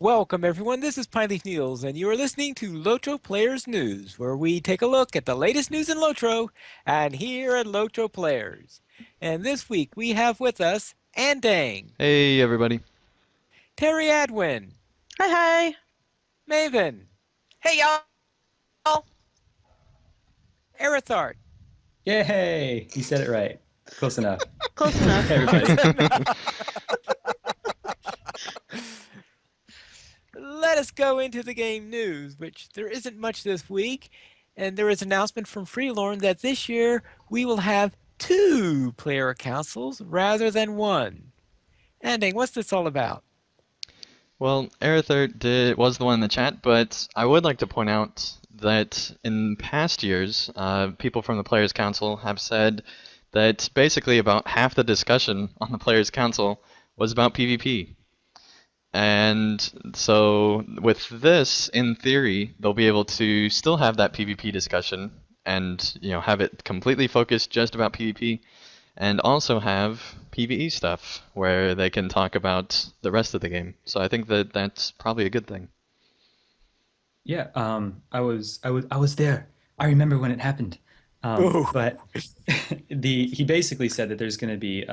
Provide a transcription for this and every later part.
Welcome, everyone. This is Pineleaf Niels, and you are listening to LOTRO Players News, where we take a look at the latest news in LOTRO and here at LOTRO Players. And this week we have with us Andang, Hey everybody. Terry Adwin, Hi, hi. Maven, Hey y'all. Erithart. Yay! You said it right. Close enough. Close enough. Everybody. Let us go into the game news, which there isn't much this week, and there is an announcement from Freelorn that this year we will have 2 player councils rather than 1. Andang, what's this all about? Well, Aerithert was the one in the chat, but I would like to point out that in past years, people from the Players' Council have said that basically about half the discussion on the Players' Council was about PvP. And so with this, in theory, they'll be able to still have that PvP discussion and have it completely focused just about PvP, and also have PvE stuff where they can talk about the rest of the game. So I think that that's probably a good thing. Yeah, I was there. I remember when it happened. But he basically said that there's going to be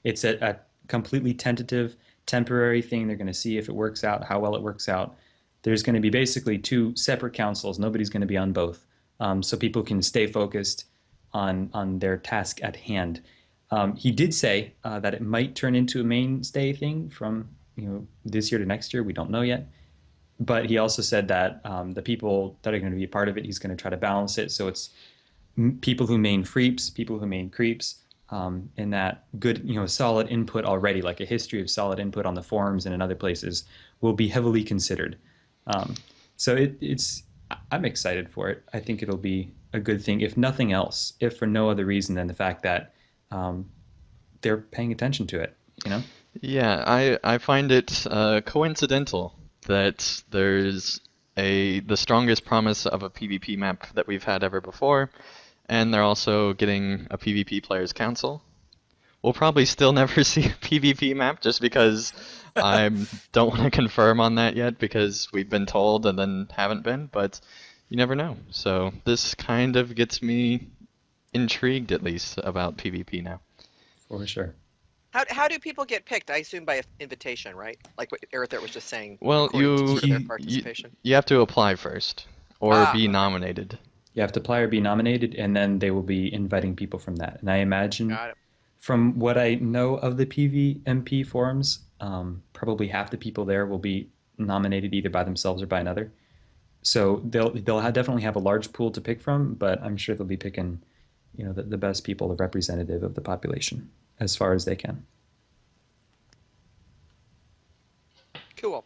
it's a completely tentative, temporary thing. They're going to see if it works out, how well it works out. There's going to be basically 2 separate councils. Nobody's going to be on both, so people can stay focused on their task at hand. He did say that it might turn into a mainstay thing from this year to next year. We don't know yet. But he also said that the people that are going to be a part of it, he's going to try to balance it so it's people who main freeps, people who main creeps, and that good, solid input already, like a history of solid input on the forums and in other places, will be heavily considered. So I'm excited for it. I think it'll be a good thing, if nothing else, if for no other reason than the fact that they're paying attention to it. Yeah, I find it coincidental that there's the strongest promise of a PvP map that we've had ever before, and they're also getting a PvP Players' Council. We'll probably still never see a PvP map just because I don't want to confirm on that yet because we've been told and then haven't been, but you never know. So this kind of gets me intrigued at least about PvP now. For sure. How do people get picked? I assume by invitation, right? Like what Erithert was just saying. Well, according to you sort of their you participation. you have to apply first or be Okay. nominated. You have to apply or be nominated, and then they will be inviting people from that. And I imagine, Got it. from what I know of the PvMP forums, probably half the people there will be nominated either by themselves or by another. So they'll definitely have a large pool to pick from, but I'm sure they'll be picking, the best people, the representative of the population, as far as they can. Cool.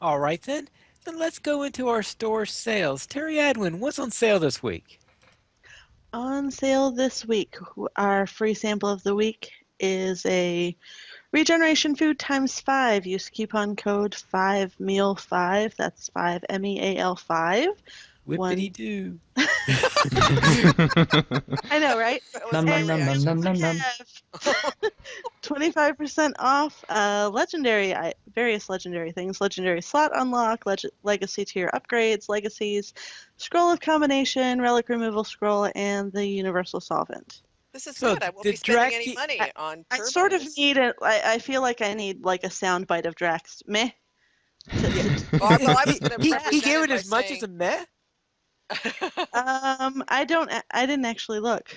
All right, then. Then let's go into our store sales. Terry Adwin, what's on sale this week? On sale this week, our free sample of the week is a regeneration food times 5. Use coupon code 5MEAL5. That's 5 MEAL 5. Whippity doo. I know, right? That was Num num really num num num num num. Have 25% off various legendary things, legendary slot unlock, legacy tier upgrades, legacies, scroll of combination, relic removal scroll, and the universal solvent. This is So good. I won't the be spending Drac- any money on I sort of turbos. need I feel like I need like a soundbite of Drax. Meh. Well, I was going to he represent gave it it by as much as a saying, meh? I didn't actually look.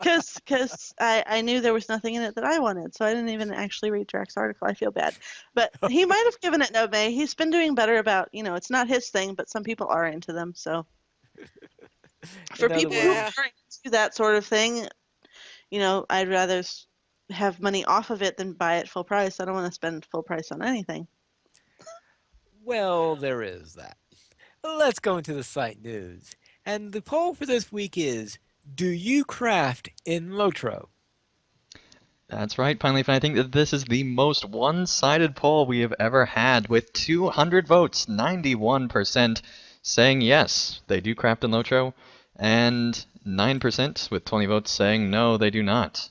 Because I knew there was nothing in it that I wanted, so I didn't even actually read Drax's article. I feel bad. But he might have given it no May. He's been doing better about, it's not his thing, but some people are into them. So for In other people who Yeah. words, are into that sort of thing, I'd rather have money off of it than buy it full price. I don't want to spend full price on anything. well, there is that. Let's go into the site news. And the poll for this week is, do you craft in LOTRO? That's right, Pineleaf, and I think that this is the most one-sided poll we have ever had, with 200 votes, 91% saying yes, they do craft in Lotro, and 9% with 20 votes saying no, they do not.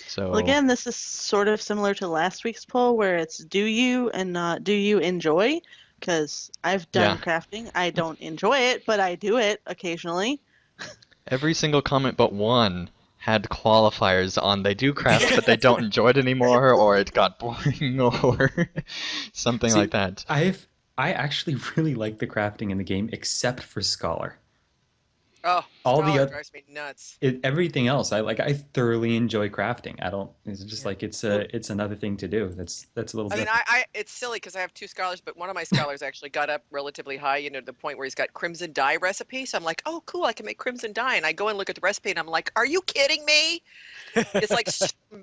So Well, again, this is sort of similar to last week's poll where it's do you and not do you enjoy? Because I've yeah, done crafting. I don't enjoy it, but I do it occasionally. every single comment but one had qualifiers on they do craft but they don't enjoy it anymore, or it got boring, or something like See, that. I actually really like the crafting in the game, except for Scholar. Oh, All the Scholar other drives me nuts. everything else, I thoroughly enjoy crafting. I don't. It's just Yeah. like it's Well, it's another thing to do. That's a little I mean, different. it's silly because I have two scholars, but one of my scholars actually got up relatively high, to the point where he's got crimson dye recipe. So I'm like, oh, cool, I can make crimson dye. And I go and look at the recipe and I'm like, are you kidding me? It's like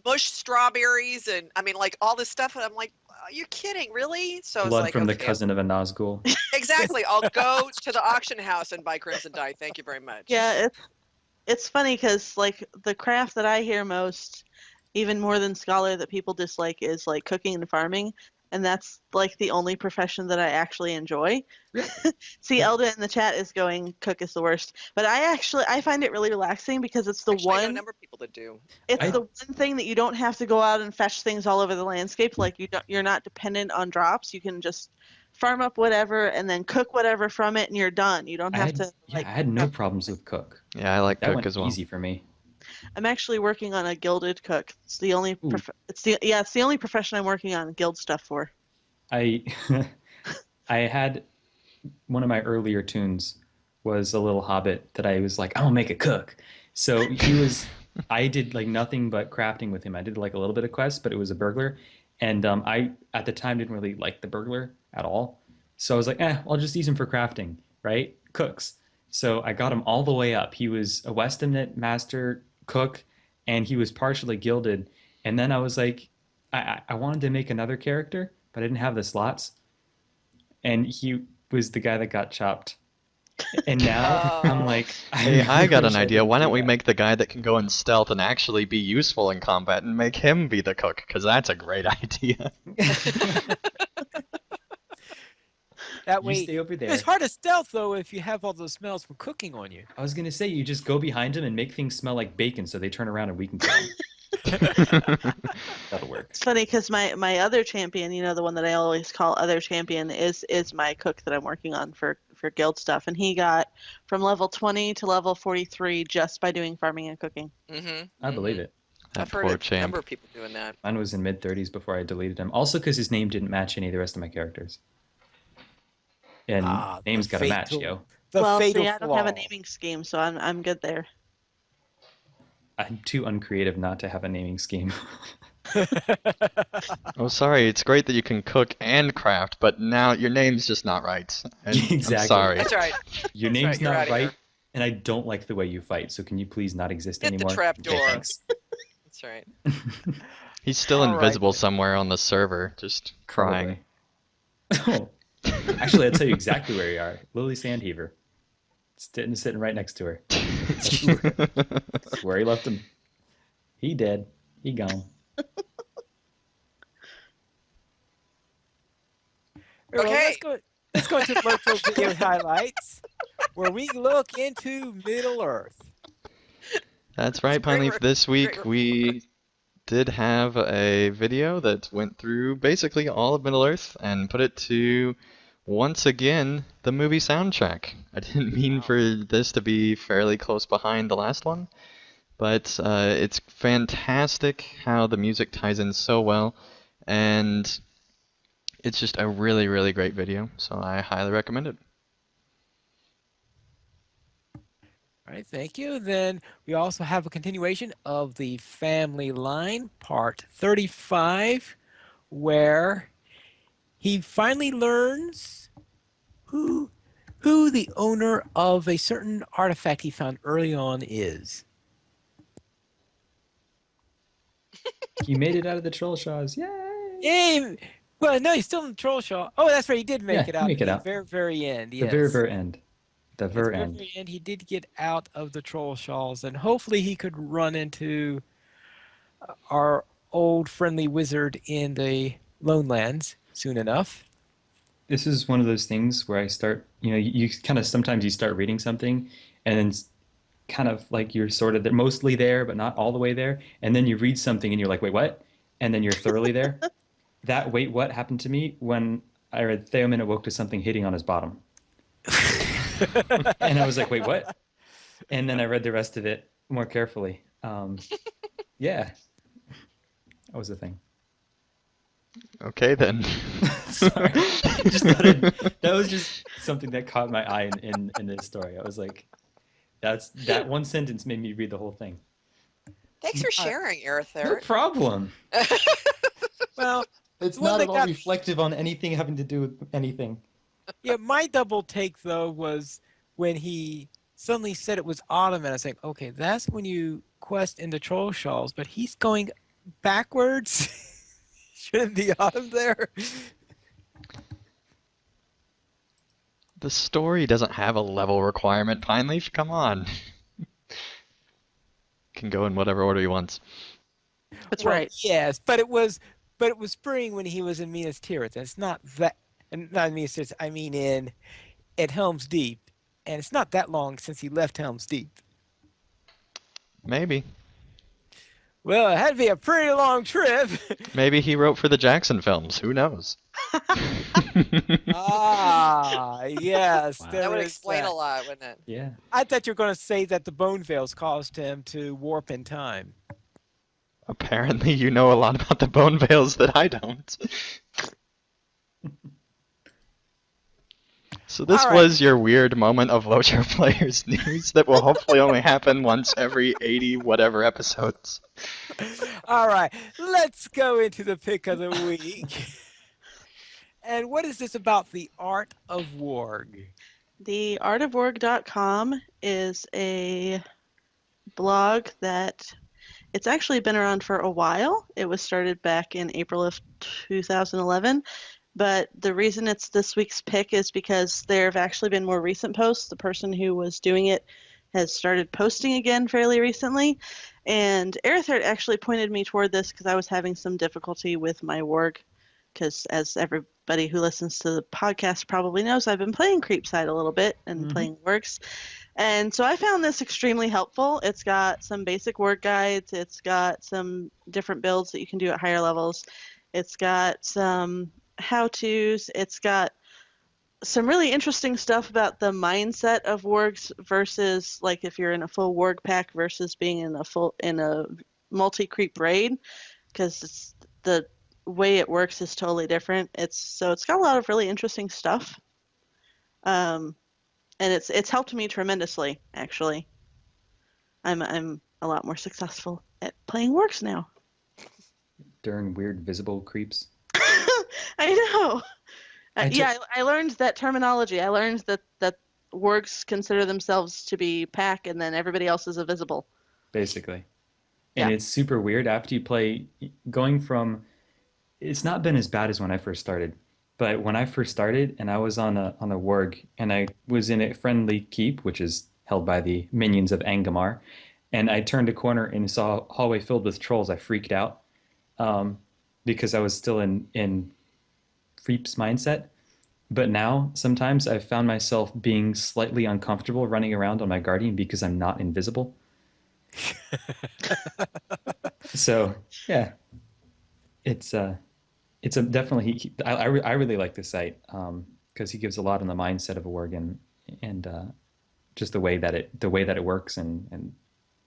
mushed strawberries and I mean, like all this stuff. And I'm like, are you kidding, really? So I was Blood like, from the okay, cousin of a Nazgul. exactly. I'll go to the auction house and buy crimson dye. Thank you very much. Yeah, it's funny because like the craft that I hear most, even more than scholar, that people dislike is like cooking and farming, and that's like the only profession that I actually enjoy. Really? See, Yeah. Elda in the chat is going cook is the worst, but I find it really relaxing because Actually, I know a number of people that do. it's I the one thing that you don't have to go out and fetch things all over the landscape. Like you're not dependent on drops. You can just farm up whatever and then cook whatever from it, and you're done. You don't I have had to yeah, I like had no prep. problems with cook. Yeah, I like That cook went as well. easy for me. I'm actually working on a gilded cook. It's the only Ooh, it's the only profession I'm working on guild stuff for. I I had one of my earlier tunes was a little hobbit that I was like, I'll make a cook. So I did like nothing but crafting with him. I did like a little bit of quest, but it was a burglar. And I, at the time, didn't really like the burglar at all. So I was like, I'll just use him for crafting, right? Cooks. So I got him all the way up. He was a Westonnet master cook, and he was partially gilded. And then I was like, I wanted to make another character, but I didn't have the slots. And he was the guy that got chopped. And now I'm Oh, like, Hey, I I really got an wish I idea. didn't Why don't do we that. make the guy that can go in stealth and actually be useful in combat and make him be the cook? Because that's a great idea. that You way, stay over it's there. hard to stealth though if you have all those smells from cooking on you. I was gonna say you just go behind him and make things smell like bacon, so they turn around and we can kill him. That'll work. It's funny because my other champion, the one that I always call other champion, is my cook that I'm working on for guild stuff, and he got from level 20 to level 43 just by doing farming and cooking. mm-hmm, I believe mm-hmm. it. That I've heard poor a number champ. of people doing that. Mine was in mid 30s before I deleted him. Also, because his name didn't match any of the rest of my characters. And Ah, name's got to match, yo. the Well, fatal see, I don't have a flaw. naming scheme, so I'm good there. I'm too uncreative not to have a naming scheme. Oh, sorry. It's great that you can cook and craft, but now your name's just not right. And I'm Exactly. sorry. That's right. Your That's name's right, you're not outta right, here. and I don't like the way you fight. So can you please not exist Hit the anymore? trap Okay, door. thanks. That's right. He's still All right, invisible then. somewhere on the server, just crying. Probably. Oh, actually, I'll tell you exactly where you are. Lily Sandheaver. Sitting right next to her. That's where he left him. He dead. He gone. Well, Okay. let's go into LOTRO video highlights, where we look into Middle Earth. That's right, Great Pine Leaf. This week great we did have a video that went through basically all of Middle Earth and put it to, once again, the movie soundtrack. I didn't mean for this to be fairly close behind the last one, but it's fantastic how the music ties in so well, and it's just a really, really great video, so I highly recommend it. All right, thank you. Then we also have a continuation of the family line, part 35, where he finally learns who the owner of a certain artifact he found early on is. You made it out of the troll shaws. Yay! Yay! Well, no, he's still in the troll shaw. Oh, that's right. He did make Yeah, it you out make at it the out. very, very end. The Yes. very, very end. The At the very very, end. very end, he did get out of the troll shaws, and hopefully he could run into our old friendly wizard in the Lone Lands soon enough. This is one of those things where I start, you kind of sometimes you start reading something and then kind of like you're sort of there, mostly there, but not all the way there. And then you read something and you're like, wait, what? And then you're thoroughly there. That wait, what happened to me when I read Theomin awoke to something hitting on his bottom. And I was like, wait, what? And then I read the rest of it more carefully. Yeah, that was the thing. Okay then. Sorry. That was just something that caught my eye in this story. I was like, that one sentence made me read the whole thing. Thanks for sharing, No Arether. problem. Well, It's one not that at all got reflective on anything having to do with anything. yeah, my double take though was when he suddenly said it was autumn, and I was like, okay, that's when you quest into troll shells, but he's going backwards. Shouldn't be autumn there. The story doesn't have a level requirement, Pineleaf. Come on. Can go in whatever order he wants. That's Well, right. yes, but it was spring when he was in Minas Tirith, and it's not that, and not in Minas Tirith. I mean in at Helm's Deep, and it's not that long since he left Helm's Deep. Maybe. Well, it had to be a pretty long trip. Maybe he wrote for the Jackson films. Who knows? Ah, yes, Wow. there That would is explain that. a lot, wouldn't it? Yeah. I thought you were going to say that the bone veils caused him to warp in time. Apparently you know a lot about the bone veils that I don't. So this All right. was your weird moment of LOTRO players news that will hopefully only happen once every 80 whatever episodes. All right, let's go into the pick of the week. And what is this about the art of warg? TheArtofWorg.com is a blog that it's actually been around for a while. It was started back in April of 2011, but the reason it's this week's pick is because there have actually been more recent posts. The person who was doing it has started posting again fairly recently, and Aerithert actually pointed me toward this because I was having some difficulty with my work. Because as everybody who listens to the podcast probably knows, I've been playing Creepside a little bit and playing Works. And so I found this extremely helpful. It's got some basic work guides. It's got some different builds that you can do at higher levels. It's got some how-tos. It's got some really interesting stuff about the mindset of wargs versus like if you're in a full warg pack versus being in a multi-creep raid, because it's the way it works is totally different. It's got a lot of really interesting stuff. And it's helped me tremendously, actually. I'm a lot more successful at playing works now. During weird visible creeps. I know. I took- Yeah, I learned that terminology. I learned that works consider themselves to be pack, and then everybody else is a visible. Basically. And Yeah. it's super weird after you play, going from, it's not been as bad as when I first started, but when I first started and I was on a warg and I was in a friendly keep, which is held by the minions of Angamar, and I turned a corner and saw a hallway filled with trolls, I freaked out because I was still in Freep's mindset. But now sometimes I've found myself being slightly uncomfortable running around on my guardian because I'm not invisible. So yeah, it's a definitely I really like this site because he gives a lot on the mindset of a worg and just the way that it works and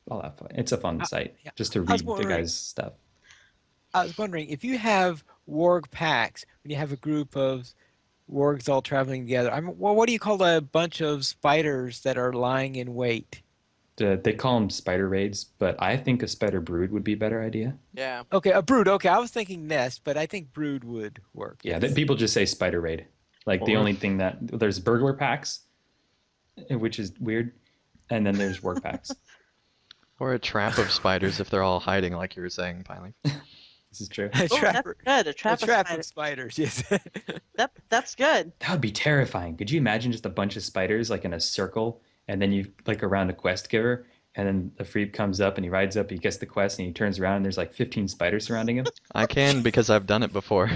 all that fun. It's a fun site Yeah. just to I was read the wondering- guy's stuff. I was wondering if you have warg packs, when you have a group of wargs all traveling together. Well, what do you call a bunch of spiders that are lying in wait? They call them spider raids, but I think a spider brood would be a better idea. Yeah. Okay, a brood. Okay, I was thinking nest, but I think brood would work. Yeah, yes. people just say spider raid. Like the Or- only thing that there's burglar packs, which is weird, and then there's work packs. Or a trap of spiders if they're all hiding, like you were saying, Pineleaf. This is true. A Oh, trap, that's good. A trap, a trap of of spiders. spiders. Yes. That's good. That would be terrifying. Could you imagine just a bunch of spiders like in a circle, and then you like around a quest giver, and then the freak comes up and he rides up, he gets the quest, and he turns around and there's like 15 spiders surrounding him. I can because I've done it before.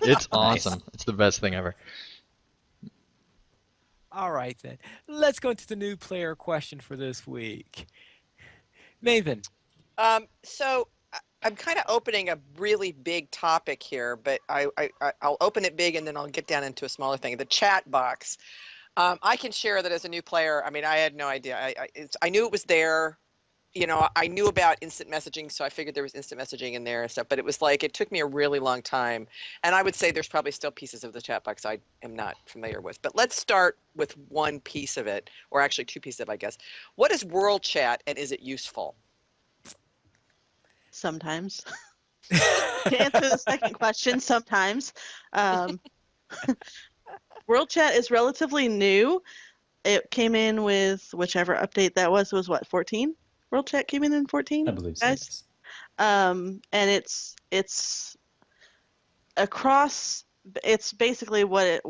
It's awesome. It's the best thing ever. All right, then. Let's go into the new player question for this week. Maven. I'm kind of opening a really big topic here, but I'll open it big and then I'll get down into a smaller thing. The chat box. I can share that as a new player. I mean, I had no idea. I knew it was there. You know, I knew about instant messaging, so I figured there was instant messaging in there and stuff. But it was like it took me a really long time, and I would say there's probably still pieces of the chat box I am not familiar with. But let's start with one piece of it, or actually two pieces of it, I guess. What is world chat, and is it useful? Sometimes. To answer the second question, sometimes. World Chat is relatively new. It came in with whichever update that was. It was what, 14? World Chat came in 14, I believe so. guys? Yes. And it's across. It's basically what it,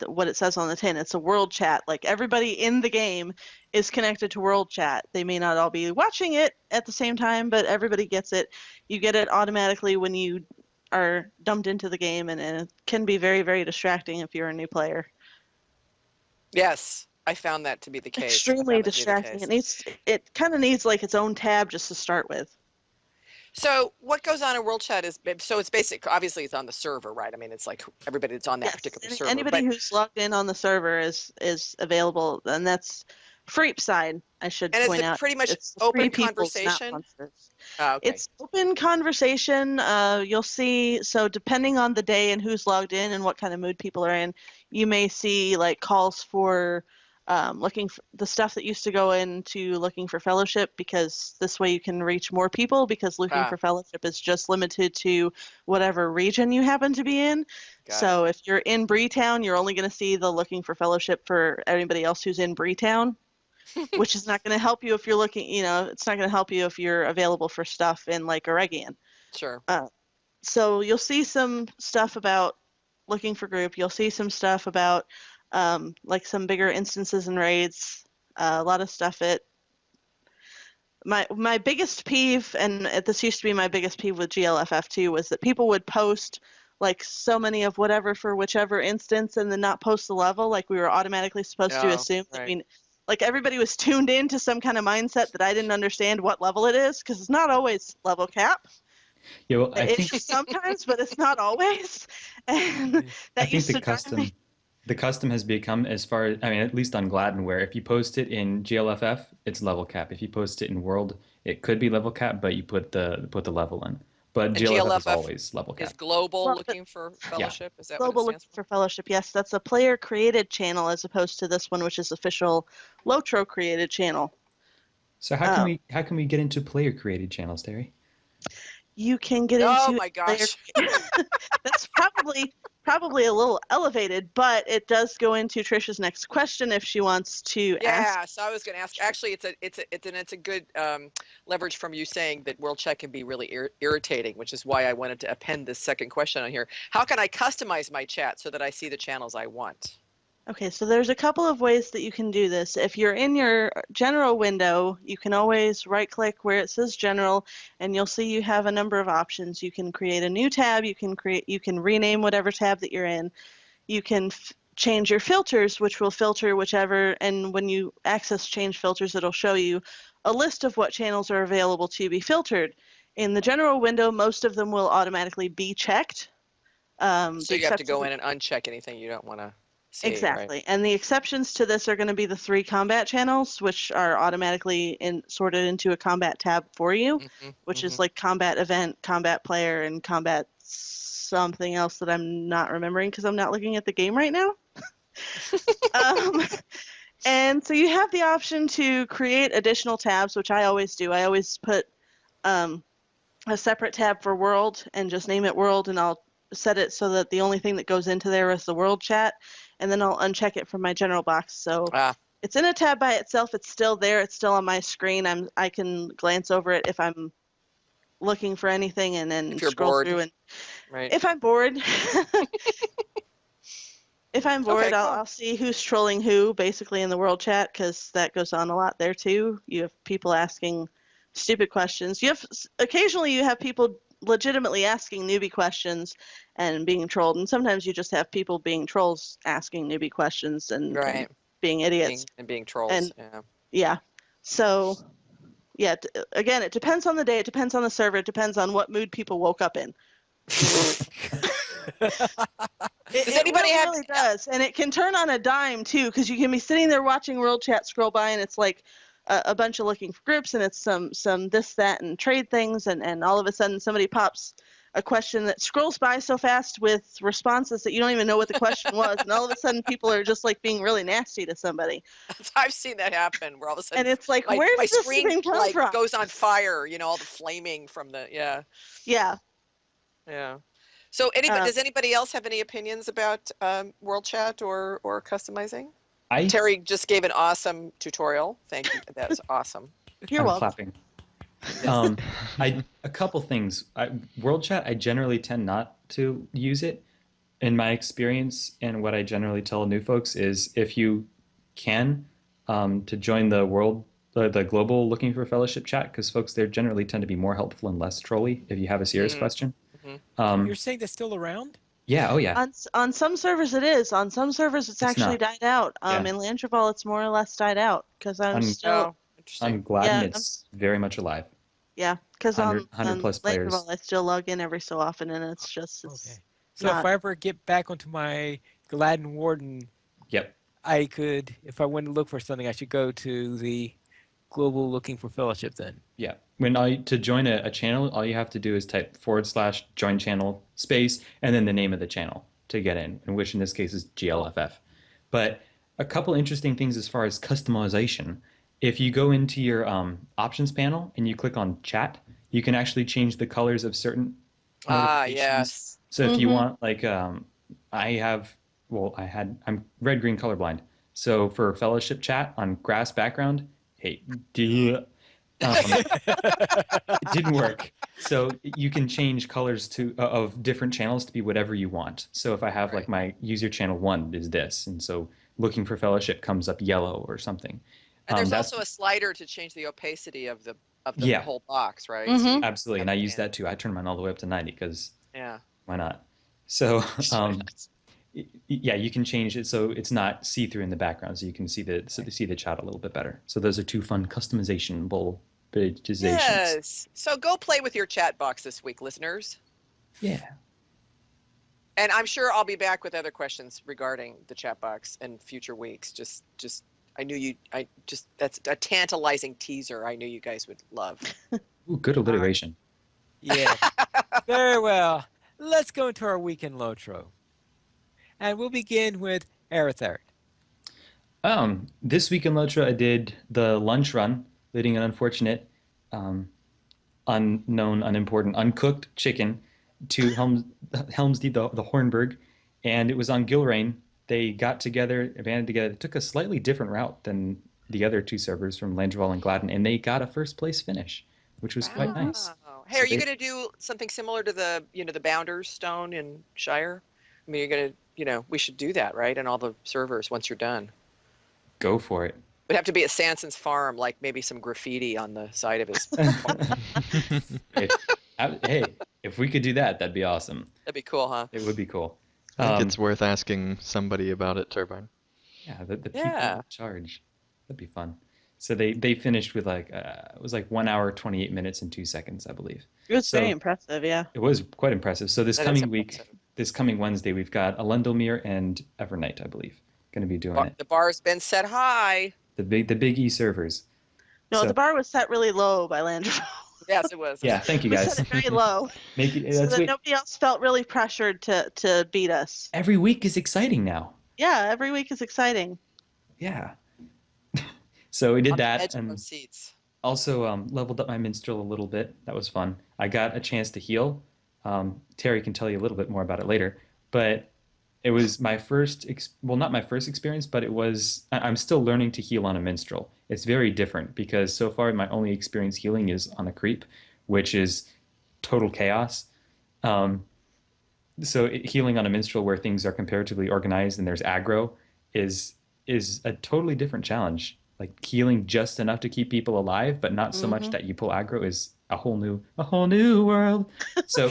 what it says on the tin. It's a world chat. Like everybody in the game is connected to world chat. They may not all be watching it at the same time, but everybody gets it. You get it automatically when you are dumped into the game, and it can be very, very distracting if you're a new player. Yes, I found that to be the case. Extremely distracting. It kind of needs like its own tab just to start with. So what goes on in World Chat is, so it's basic, obviously it's on the server, right? I mean, it's like everybody that's on that particular server. Anybody who's logged in on the server is available, and that's for each side, I should point out. And is it pretty much open conversation? Okay. It's open conversation. You'll see, so depending on the day and who's logged in and what kind of mood people are in, you may see like calls for looking for the stuff that used to go into looking for fellowship, because this way you can reach more people, because looking for fellowship is just limited to whatever region you happen to be in. So if you're in Breetown, you're only going to see the looking for fellowship for everybody else who's in Breetown, which is not going to help you if you're looking, it's not going to help you if you're available for stuff in like Oregon. Sure. So you'll see some stuff about looking for group. You'll see some stuff about like some bigger instances and raids, a lot of stuff. My biggest peeve, and this used to be my biggest peeve with GLFF2, was that people would post like so many of whatever for whichever instance and then not post the level, like we were automatically supposed to assume. Right. I mean, like everybody was tuned into some kind of mindset that I didn't understand what level it is, because it's not always level cap. Yeah, well, I think sometimes, but it's not always. And I think the custom has become, as far as, I mean, at least on Gladden, where if you post it in GLFF, it's level cap. If you post it in World, it could be level cap, but you put the level in. But GLFF is always level cap. Is global looking for fellowship? Yeah. Is that global what it stands looking for fellowship? Yes, that's a player created channel as opposed to this one, which is official LOTRO created channel. So how can we get into player created channels, Terry? You can get into. Oh my gosh. That's probably a little elevated, but it does go into Trisha's next question if she wants to ask. Yeah, so I was going to ask. Actually, it's a good leverage from you saying that World Chat can be really irritating, which is why I wanted to append this second question on here. How can I customize my chat so that I see the channels I want? Okay, so there's a couple of ways that you can do this. If you're in your general window, you can always right-click where it says general, and you'll see you have a number of options. You can create a new tab. You can rename whatever tab that you're in. You can change your filters, which will filter whichever. And when you access change filters, it'll show you a list of what channels are available to be filtered. In the general window, most of them will automatically be checked. So you have to go in and uncheck anything you don't want to. Exactly. Right. And the exceptions to this are going to be the 3 combat channels, which are automatically sorted into a combat tab for you, which is like combat event, combat player, and combat something else that I'm not remembering because I'm not looking at the game right now. And so you have the option to create additional tabs, which I always do. I always put a separate tab for world and just name it world, and I'll set it so that the only thing that goes into there is the world chat, and then I'll uncheck it from my general box. So it's in a tab by itself. It's still there. It's still on my screen. I can glance over it if I'm looking for anything, and then scroll through. And if I'm bored, Okay, cool. I'll see who's trolling who basically in the world chat, because that goes on a lot there too. You have people asking stupid questions. Occasionally you have people legitimately asking newbie questions and being trolled. And sometimes you just have people being trolls asking newbie questions and Right. being idiots. Being trolls. And Yeah. yeah. So yeah, again, it depends on the day, it depends on the server, it depends on what mood people woke up in. Does anybody really, have? really does. And it can turn on a dime too, because you can be sitting there watching World Chat scroll by and it's like a bunch of looking for groups and it's some this, that, and trade things, and all of a sudden somebody pops a question that scrolls by so fast with responses that you don't even know what the question was, and all of a sudden people are just like being really nasty to somebody. I've seen that happen where all of a sudden And it's like, my where did this screen thing come like from? goes on fire, all the flaming from the Yeah. So anybody does anybody else have any opinions about World Chat or customizing? Terry just gave an awesome tutorial. Thank you. That's awesome. You're welcome. Clapping. A couple things. World Chat, I generally tend not to use it. In my experience, and what I generally tell new folks is, if you can, to join the global looking for fellowship chat, because folks there generally tend to be more helpful and less trolly if you have a serious question. You're saying that's still around? Yeah. Oh yeah. On some servers it is. On some servers it's actually not. died out. Yeah. In Landreval it's more or less died out because I'm still. On Gladden, it's very much alive. Yeah, because on 100 plus players. Landreval I still log in every so often, and it's just okay. So if I ever get back onto my Gladden Warden, yep, I could, if I went to look for something, I should go to the global looking for fellowship then. Yeah. To join a channel, all you have to do is type / join channel space and then the name of the channel to get in, and which in this case is GLFF. But a couple interesting things as far as customization. If you go into your options panel and you click on chat, you can actually change the colors of certain notifications. Yes. So if you want, like, I'm red green colorblind. So for fellowship chat on grass background, hey, it didn't work. So you can change colors of different channels to be whatever you want. So if I have like my user channel 1 is this, and so looking for fellowship comes up yellow or something. And there's also a slider to change the opacity of the whole box, right? Mm-hmm. So absolutely, and I use that too. I turn mine all the way up to 90 because why not? So yeah, you can change it so it's not see-through in the background, so you can see the chat a little bit better. So those are two fun customizations. Yes. So go play with your chat box this week, listeners. Yeah. And I'm sure I'll be back with other questions regarding the chat box in future weeks. That's a tantalizing teaser I knew you guys would love. Ooh, good alliteration. Yeah. Very well. Let's go into our weekend Lotro. And we'll begin with Aerithard. This week in LOTRO, I did the lunch run, leading an unfortunate, unknown, unimportant, uncooked chicken to Helm's Deep, the Hornburg, and it was on Gilrain. They got together, banded together. They took a slightly different route than the other two servers from Landreval and Gladden, and they got a first place finish, which was quite nice. Hey, so are you going to do something similar to the Bounders Stone in Shire? I mean, you're going to, we should do that, right? And all the servers once you're done. Go for it. It would have to be at Sanson's farm, like maybe some graffiti on the side of his farm. Hey, if we could do that, that'd be awesome. That'd be cool, huh? It would be cool. I think it's worth asking somebody about it, Turbine. Yeah, the people in charge. That'd be fun. So they finished with it was like 1 hour, 28 minutes and 2 seconds, I believe. It was very impressive, yeah. It was quite impressive. So this coming Wednesday, we've got Alendomir and Evernight, I believe, going to be doing it. The bar's been set high. The big E servers. No, the bar was set really low by Landreval. Yes, it was. Yeah, thank you guys. We set it very low. So that nobody else felt really pressured to beat us. Every week is exciting now. Yeah, every week is exciting. Yeah. So we did that, edge and of seats. Also leveled up my minstrel a little bit. That was fun. I got a chance to heal. Terry can tell you a little bit more about it later, but it was my first, not my first experience, but I'm still learning to heal on a minstrel. It's very different because so far my only experience healing is on a creep, which is total chaos. So healing on a minstrel where things are comparatively organized and there's aggro is a totally different challenge. Like healing just enough to keep people alive, but not so much that you pull aggro is a whole new world. So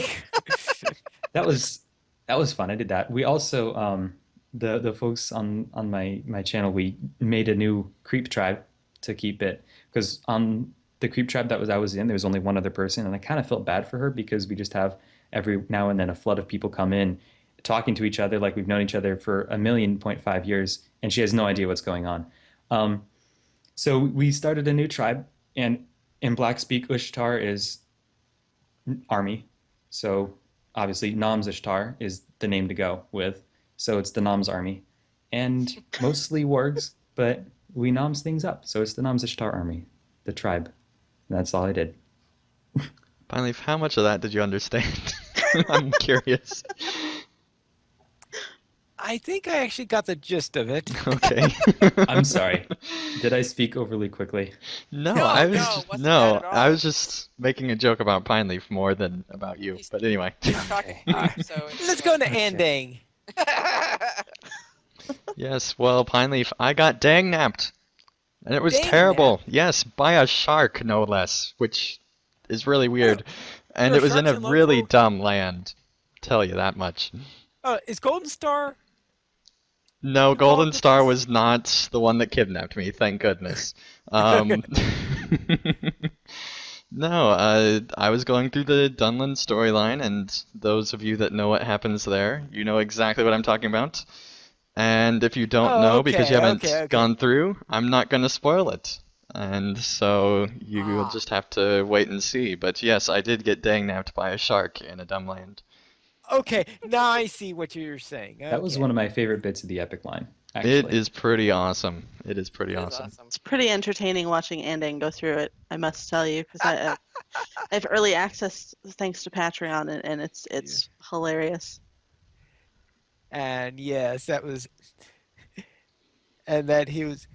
that was that was fun. I did that. We also the folks on my channel, we made a new creep tribe to keep it, because on the creep tribe that was I was in, there was only one other person, and I kind of felt bad for her because we just have every now and then a flood of people come in talking to each other like we've known each other for 1.5 million years, and she has no idea what's going on. Um, so we started a new tribe, and in Black speak, Ushtar is army. So obviously, Nam's Ishtar is the name to go with. So it's the Nam's army, and mostly wargs, but we Noms things up. So it's the Nam's Ishtar army, the tribe. And that's all I did. Finally, how much of that did you understand? I'm curious. I think I actually got the gist of it. Okay. I'm sorry. Did I speak overly quickly? No, No, I was no, just wasn't no, bad at I all. was just making a joke about Pine Leaf more than about you. He's- But anyway. He's talking Okay. to you, so it's Let's go into Okay. Andang. Yes, well, Pine Leaf, I got dangnapped. And it was Dangnapped? terrible. Yes, by a shark, no less, which is really weird. And there it are was in a sharks in really LOTRO? dumb land. Tell you that much. Is Golden Star No, involved Golden with Star this? was not the one that kidnapped me, thank goodness. Um, no, I was going through the Dunland storyline, and those of you that know what happens there, you know exactly what I'm talking about. And if you don't Oh, know because you okay, haven't okay. gone through, I'm not going to spoil it. And so you will Ah, just have to wait and see. But yes, I did get dangnapped by a shark in a Dumbland. okay. Now I see what you're saying. That was Okay. one of my favorite bits of the epic line, It actually. is pretty awesome. It is pretty it is awesome. awesome. It's pretty entertaining watching Andang go through it, I must tell you, because I have early access thanks to Patreon, and it's hilarious. And yes, that was, and that he was,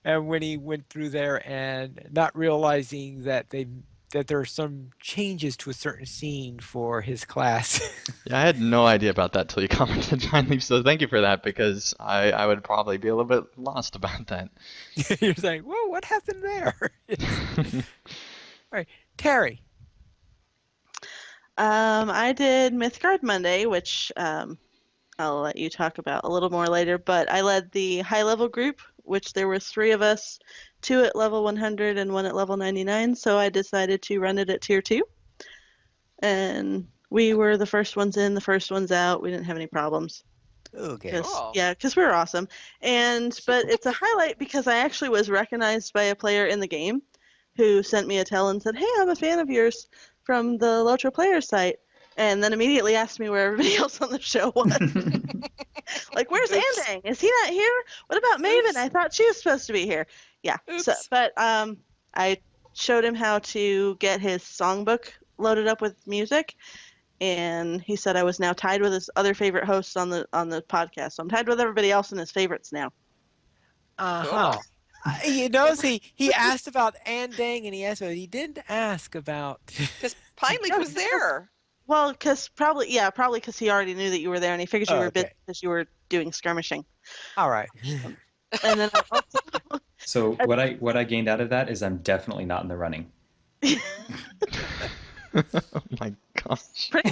and when he went through there and not realizing that there are some changes to a certain scene for his class. Yeah, I had no idea about that till you commented finally, so thank you for that because I would probably be a little bit lost about that. You're saying, "Whoa, what happened there?" All right, Terry. I did Mythgard Monday, which I'll let you talk about a little more later, but I led the high level group, which there were three of us, two at level 100 and one at level 99, so I decided to run it at tier 2. And we were the first ones in, the first ones out. We didn't have any problems. Okay. Cool. Because we were awesome. But it's a highlight because I actually was recognized by a player in the game who sent me a tell and said, "Hey, I'm a fan of yours from the LOTRO player site." And then immediately asked me where everybody else on the show was. Like, where's Oops. Andang? Is he not here? What about Maven? Oops. I thought she was supposed to be here. Yeah. Oops. But I showed him how to get his songbook loaded up with music, and he said I was now tied with his other favorite hosts on the podcast. So I'm tied with everybody else in his favorites now. Uh-huh. Cool. You notice he asked about Andang and he didn't ask about Because Pine Leaf was there. Well, because probably because he already knew that you were there, and he figured you Oh, were busy okay. because you were doing skirmishing. All right. And then I also So what I gained out of that is I'm definitely not in the running. Oh my gosh. pretty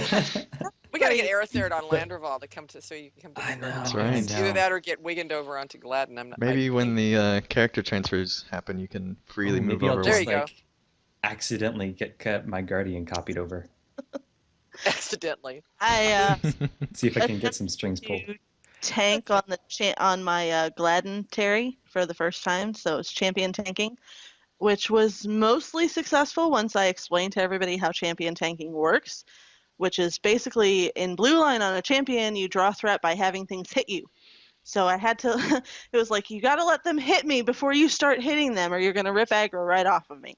We got to get Aeritherd on Landerval to come to, so you can come to I Mythgard know, That's Mondays. right. I know. Either that or get Wiggend over onto Gladden. I'm not. Maybe I when think- the character transfers happen, you can freely Oh, move maybe I'll over. There just you go. like accidentally get my Guardian copied over. accidentally. I See if I can get some strings pulled. to tank on the on my Gladden Terry for the first time, so it's champion tanking, which was mostly successful once I explained to everybody how champion tanking works, which is basically in blue line on a champion, you draw threat by having things hit you. So I had to, it was like, you got to let them hit me before you start hitting them, or you're going to rip aggro right off of me.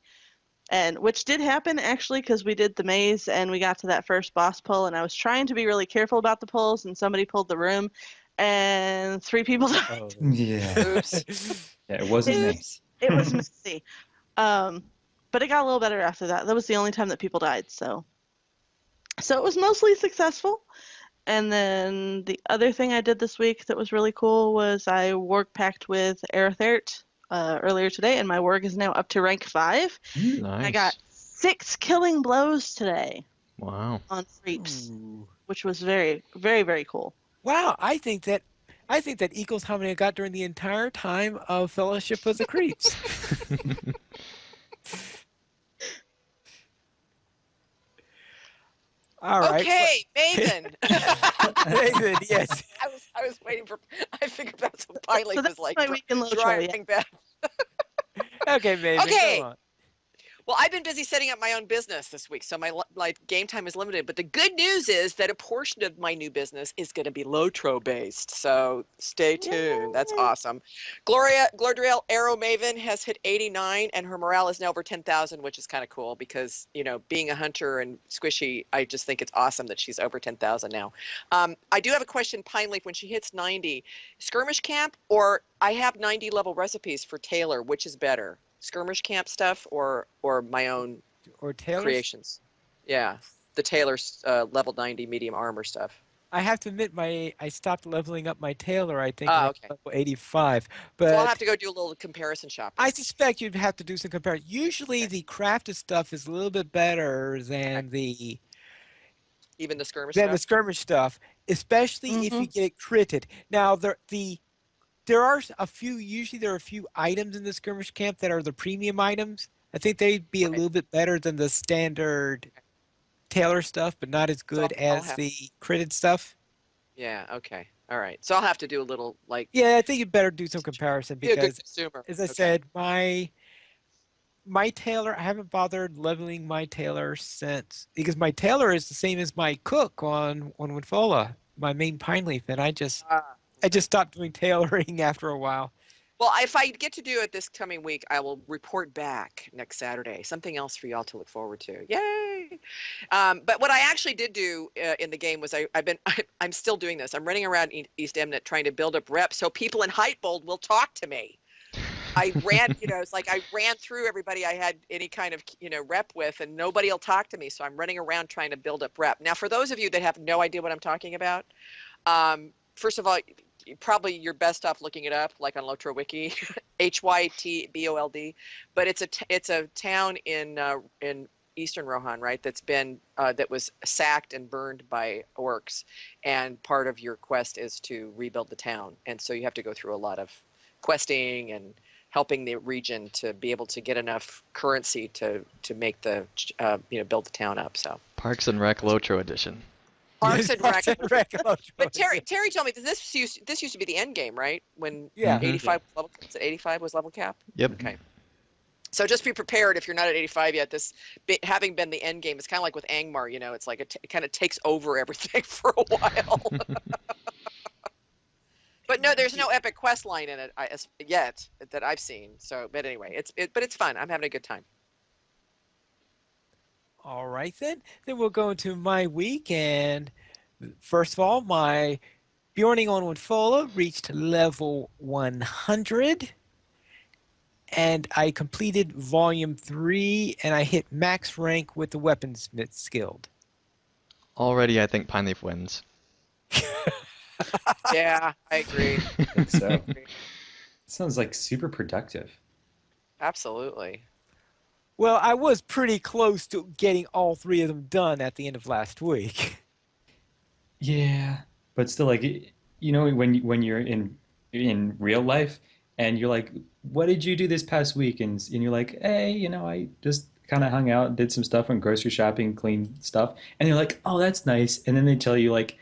And which did happen actually, because we did the maze and we got to that first boss pull, and I was trying to be really careful about the pulls, and somebody pulled the room, and 3 people died. Oh. Yeah. Oops. Yeah, it wasn't me. Oops. It was messy. But it got a little better after that. That was the only time that people died, so it was mostly successful. And then the other thing I did this week that was really cool was I warg packed with Aerithert earlier today, and my warg is now up to rank 5. I got Nice. 6 killing blows today Wow. on creeps, Ooh. which was very, very, very cool. Wow, I think that equals how many I got during the entire time of Fellowship of the Creeps. All right. Okay, Maven. Nathan, yes. I was waiting for. I figured that's what Pine So Leaf that's was like my week in LOTRO, yeah. driving back. Okay, Maven, go Okay, on. well, I've been busy setting up my own business this week, so my game time is limited. But the good news is that a portion of my new business is going to be Lotro based. So stay tuned. That's Yay. awesome. Glordriel Arrow Maven has hit 89, and her morale is now over 10,000, which is kind of cool because being a hunter and squishy, I just think it's awesome that she's over 10,000 now. I do have a question, Pine Leaf. When she hits 90, skirmish camp or I have 90 level recipes for Taylor. Which is better? Skirmish camp stuff or my own Or Taylor's. creations? Yeah, the Taylor's level 90 medium armor stuff. I have to admit, I stopped leveling up my Taylor, I think, Ah, around okay. level 85. So I'll have But to go do a little comparison shopping. I suspect you'd have to do some comparison. Usually Okay. the crafted stuff is a little bit better Okay. Even the skirmish than the stuff. skirmish stuff, especially if Mm-hmm. you get it critted. Now there are a few. Usually there are a few items in the skirmish camp that are the premium items. I think they'd be a Right. little bit better than the standard Taylor stuff, but not as So good I'll as have. the critted stuff. Yeah. Okay. All right. So I'll have to do a little like Yeah, I think you'd better do some comparison be a good because, consumer. as I Okay. said, my Taylor, I haven't bothered leveling my Taylor since because my Taylor is the same as my cook on Winfola, my main pine leaf, and Ah, I okay. just stopped doing tailoring after a while. Well, if I get to do it this coming week, I will report back next Saturday. Something else for y'all to look forward to. Yay! But what I actually did do in the game was I'm still doing this. I'm running around East Emnet trying to build up reps so people in Heightbold will talk to me. I ran, it's like I ran through everybody I had any kind of, rep with, and nobody will talk to me. So I'm running around trying to build up rep. Now, for those of you that have no idea what I'm talking about, first of all, probably you're best off looking it up, like on Lotro Wiki, Hytbold. But it's a town in Eastern Rohan, right? That was sacked and burned by orcs, and part of your quest is to rebuild the town, and so you have to go through a lot of questing and helping the region to be able to get enough currency to make the build the town up. So Parks and Rec Lotro edition. Parks and Rec. But Yeah. Terry told me that this used to be the end game, right? When Yeah. 85 level, was it 85 was level cap? Yep. Okay. So just be prepared if you're not at 85 yet. This having been the end game, it's kind of like with Angmar, it's like it kind of takes over everything for a while. But no, there's no epic quest line in it yet that I've seen. So, but anyway, but it's fun. I'm having a good time. All right then. Then we'll go into my week, and first of all, my Bjorning on Winfola reached level 100, and I completed volume 3, and I hit max rank with the Weaponsmith's Guild. Already, I think Pine Leaf wins. Yeah, I agree. I think so. Sounds like super productive. Absolutely. Well, I was pretty close to getting all 3 of them done at the end of last week. Yeah, but still, like when you're in real life and you're like, "What did you do this past week?" And you're like, "Hey, I just kind of hung out, did some stuff, went grocery shopping, cleaned stuff," and you're like, "Oh, that's nice," and then they tell you like,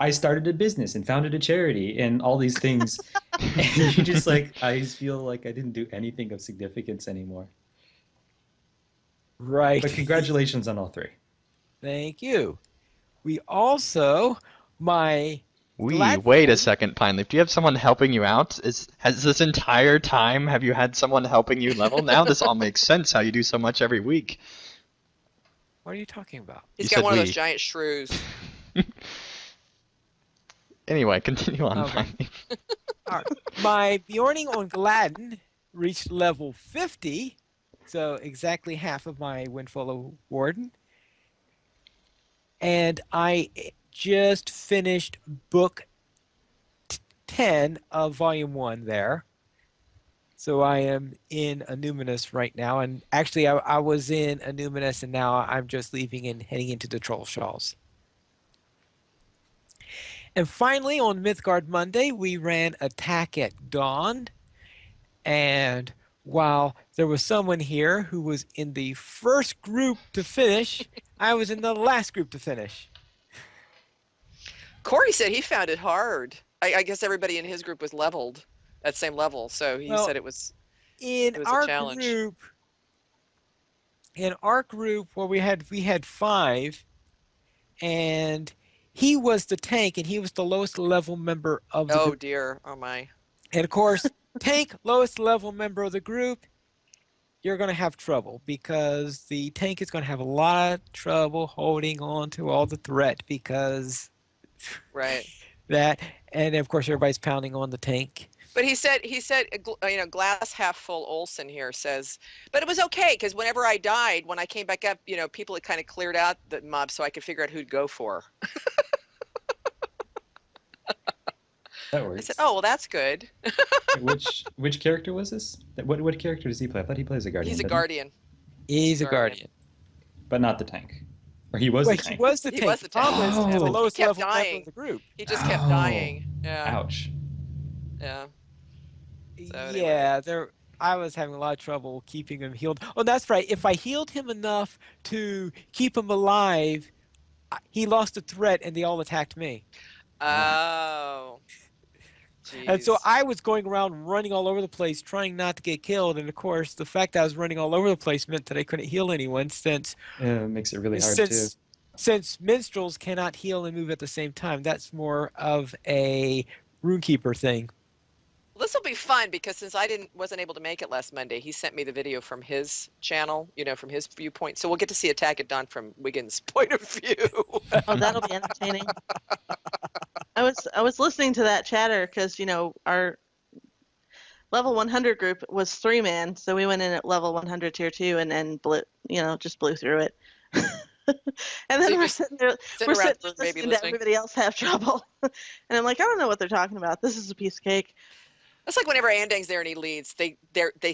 "I started a business and founded a charity and all these things," and you just like, I just feel like I didn't do anything of significance anymore. Right. But congratulations on all 3. Thank you. We also, my Wait a Gladstone. second, Pine Leaf. Do you have someone helping you out? Has this entire time have you had someone helping you level? Now this all makes sense how you do so much every week. What are you talking about? You He's got said one of those we. giant shrews. Anyway, continue on, Okay. Pine Leaf. All right. My Bjorning on Gladden reached level 50, so exactly half of my Winfollow Warden. And I just finished book 10 of volume 1 there. So I am in Anuminous right now, and actually I was in Anuminous, and now I'm just leaving and heading into the Troll Shalls. And finally, on Mythgard Monday, we ran Attack at Dawn. And while there was someone here who was in the first group to finish, I was in the last group to finish. Corey said he found it hard. I guess everybody in his group was leveled at same level, so he Well, said it was in a our challenge. group, well, we had five, and he was the tank, and he was the lowest level member of the Oh group. dear. Oh my. And of course, tank, lowest level member of the group, you're going to have trouble because the tank is going to have a lot of trouble holding on to all the threat because Right. that, and of course, everybody's pounding on the tank. But he said, glass half full Olson here says, but it was okay because whenever I died, when I came back up, people had kind of cleared out the mob so I could figure out who'd go for. That I works. said, oh, well, that's good. Which character was this? What character does he play? I thought he plays a guardian. He's a doesn't he? guardian. He's a guardian. But not the tank. Or he was Well, the he tank. was the He tank. was The the tank. problem is he's Oh. the He lowest kept level member dying. of the group. He just kept dying. Yeah. Ouch. Yeah. So anyway. Yeah, I was having a lot of trouble keeping him healed. Oh, that's right. If I healed him enough to keep him alive, he lost the threat and they all attacked me. Oh. And so Jeez. I was going around running all over the place trying not to get killed. And of course, the fact that I was running all over the place meant that I couldn't heal anyone since Yeah, it makes it really hard too. since minstrels cannot heal and move at the same time. That's more of a runekeeper thing. Well, this will be fun because since I wasn't able to make it last Monday, he sent me the video from his channel, from his viewpoint. So we'll get to see Attack at Dawn from Wiggins' point of view. Oh, that'll be entertaining. I was listening to that chatter because our level 100 group was 3-man, so we went in at level 100 tier 2 and just blew through it. And then So we're sitting there, sitting around the room, maybe listening to listening. everybody else have trouble, and I'm like, I don't know what they're talking about. This is a piece of cake. That's like whenever Andang's there and he leads, they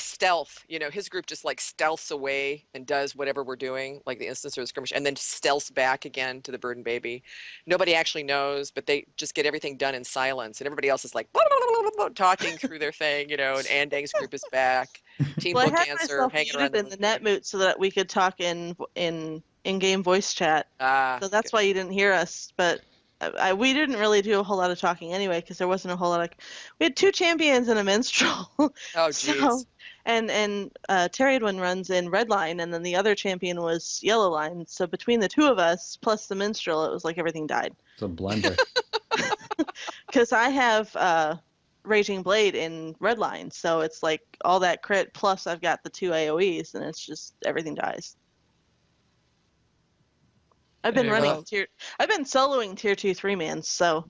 stealth. His group just like stealths away and does whatever we're doing, like the instance or the skirmish, and then stealths back again to the bird and baby. Nobody actually knows, but they just get everything done in silence, and everybody else is like talking through their thing, and Andang's group is back. Team Well, I Book had Answer myself hanging muted around in the net moot so that we could talk in in-game voice chat. So that's why you didn't hear us, but. We didn't really do a whole lot of talking anyway because there wasn't a whole lot of. We had 2 champions and a minstrel. Oh, So, jeez. and Terryedwin runs in red line, and then the other champion was yellow line. So between the 2 of us plus the minstrel, it was like everything died. It's a blender. Because I have Raging Blade in red line, so it's like all that crit plus I've got the 2 AOE's, and it's just everything dies. I've been I've been soloing tier 2 3-mans, so.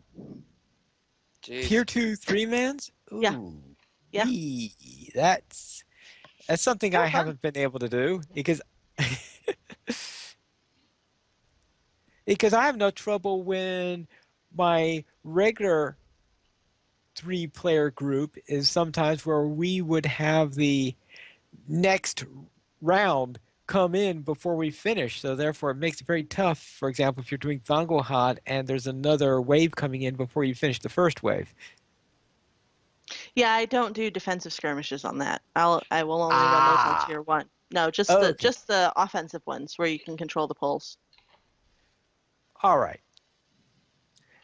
Jeez. Tier 2 3-mans? Ooh. Yeah. Yeah. Yee, that's something I haven't been able to do because I have no trouble when my regular 3-player group is sometimes where we would have the next round come in before we finish. So therefore it makes it very tough. For example, if you're doing Thangolhad and there's another wave coming in before you finish the first wave. Yeah, I don't do defensive skirmishes on that. I will only run those on tier 1. No, just the offensive ones where you can control the pulls. All right.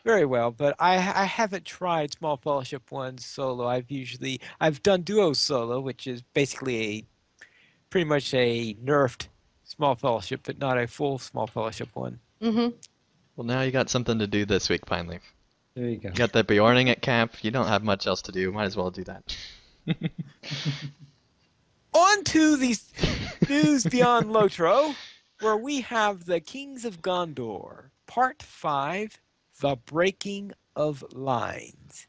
Very well, but I haven't tried small fellowship ones solo. I've done duo solo, which is basically pretty much a nerfed small fellowship, but not a full small fellowship one. Mm-hmm. Well, now you got something to do this week, Pineleaf. There you go. You got that Bjorning at camp. You don't have much else to do. Might as well do that. On to these news beyond Lotro, where we have the Kings of Gondor, Part 5, The Breaking of Lines.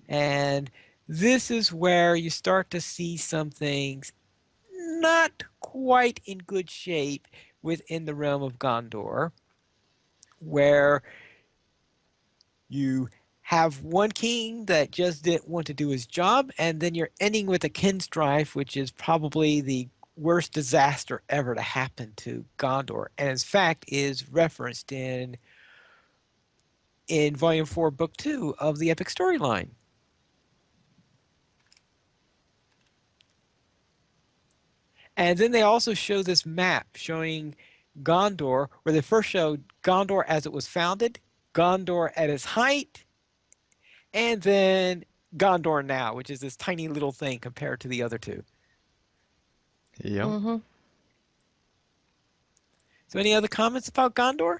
And this is where you start to see some things not quite in good shape within the realm of Gondor, where you have one king that just didn't want to do his job, and then you're ending with a kin strife, which is probably the worst disaster ever to happen to Gondor, and in fact is referenced in Volume 4, Book 2 of the epic storyline. And then they also show this map showing Gondor, where they first showed Gondor as it was founded, Gondor at its height, and then Gondor now, which is this tiny little thing compared to the other two. Yep. Mm-hmm. So any other comments about Gondor?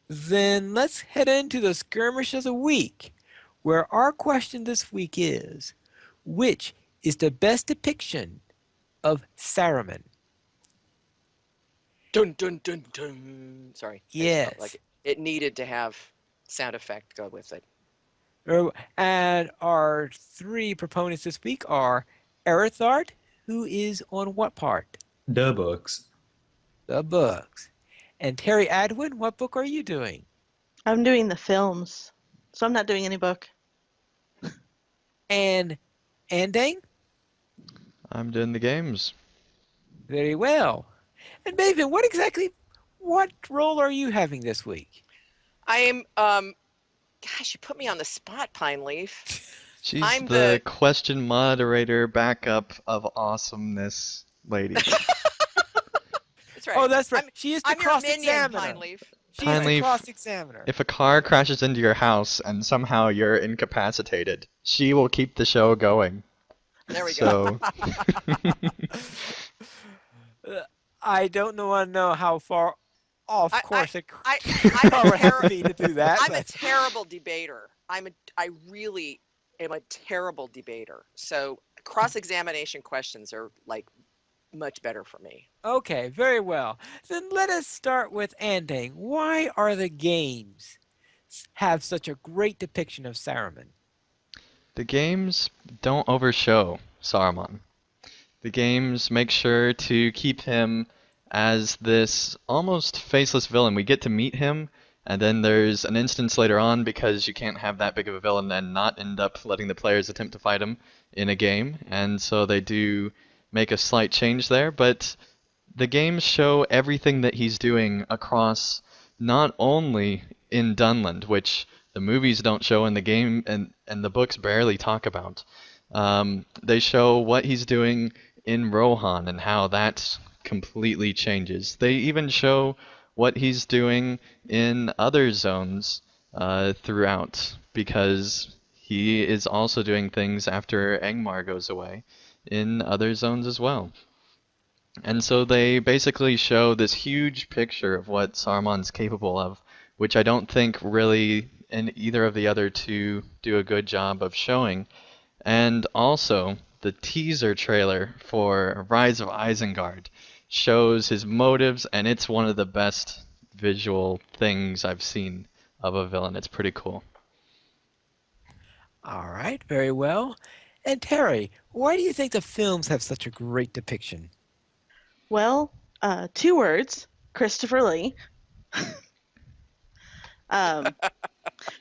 Then let's head into the skirmish of the week, where our question this week is, which is the best depiction of Saruman? Dun dun dun dun. Sorry, I just felt like Yes. it needed to have sound effect go with it. And our three proponents this week are Erithard, who is on what part? The books. The books. And Terry Adwin, what book are you doing? I'm doing the films, so I'm not doing any book. And Andang? I'm doing the games. Very well. And Maven, what role are you having this week? I am gosh, you put me on the spot, Pine Leaf. She's I'm the question moderator backup of awesomeness lady. That's right. Oh, that's right. She is the I'm your minion, cross-examiner. Pine Leaf. She is the Pineleaf, cross-examiner. if a car crashes into your house and somehow you're incapacitated, she will keep the show going. There we go. So, I don't want to know how far off course it I'm would have to be to do that. I'm a but- terrible debater. I really am a terrible debater. So cross-examination questions are like much better for me. Okay, very well. Then let us start with Andang. Why are the games have such a great depiction of Saruman? the games don't overshow Saruman. The games make sure to keep him as this almost faceless villain. We get to meet him, and then there's an instance later on because you can't have that big of a villain and not end up letting the players attempt to fight him in a game, and so they do make a slight change there, but the games show everything that he's doing across not only in Dunland, which the movies don't show in the game and the books barely talk about. They show what he's doing in Rohan and how that completely changes. They even show what he's doing in other zones throughout, because he is also doing things after Angmar goes away in other zones as well. And so they basically show this huge picture of what Saruman's capable of, which I don't think really in either of the other two do a good job of showing. And also, the teaser trailer for Rise of Isengard shows his motives, and it's one of the best visual things I've seen of a villain. It's pretty cool. All right, very well. And Terry, why do you think the films have such a great depiction? Well, 2 words, Christopher Lee. um,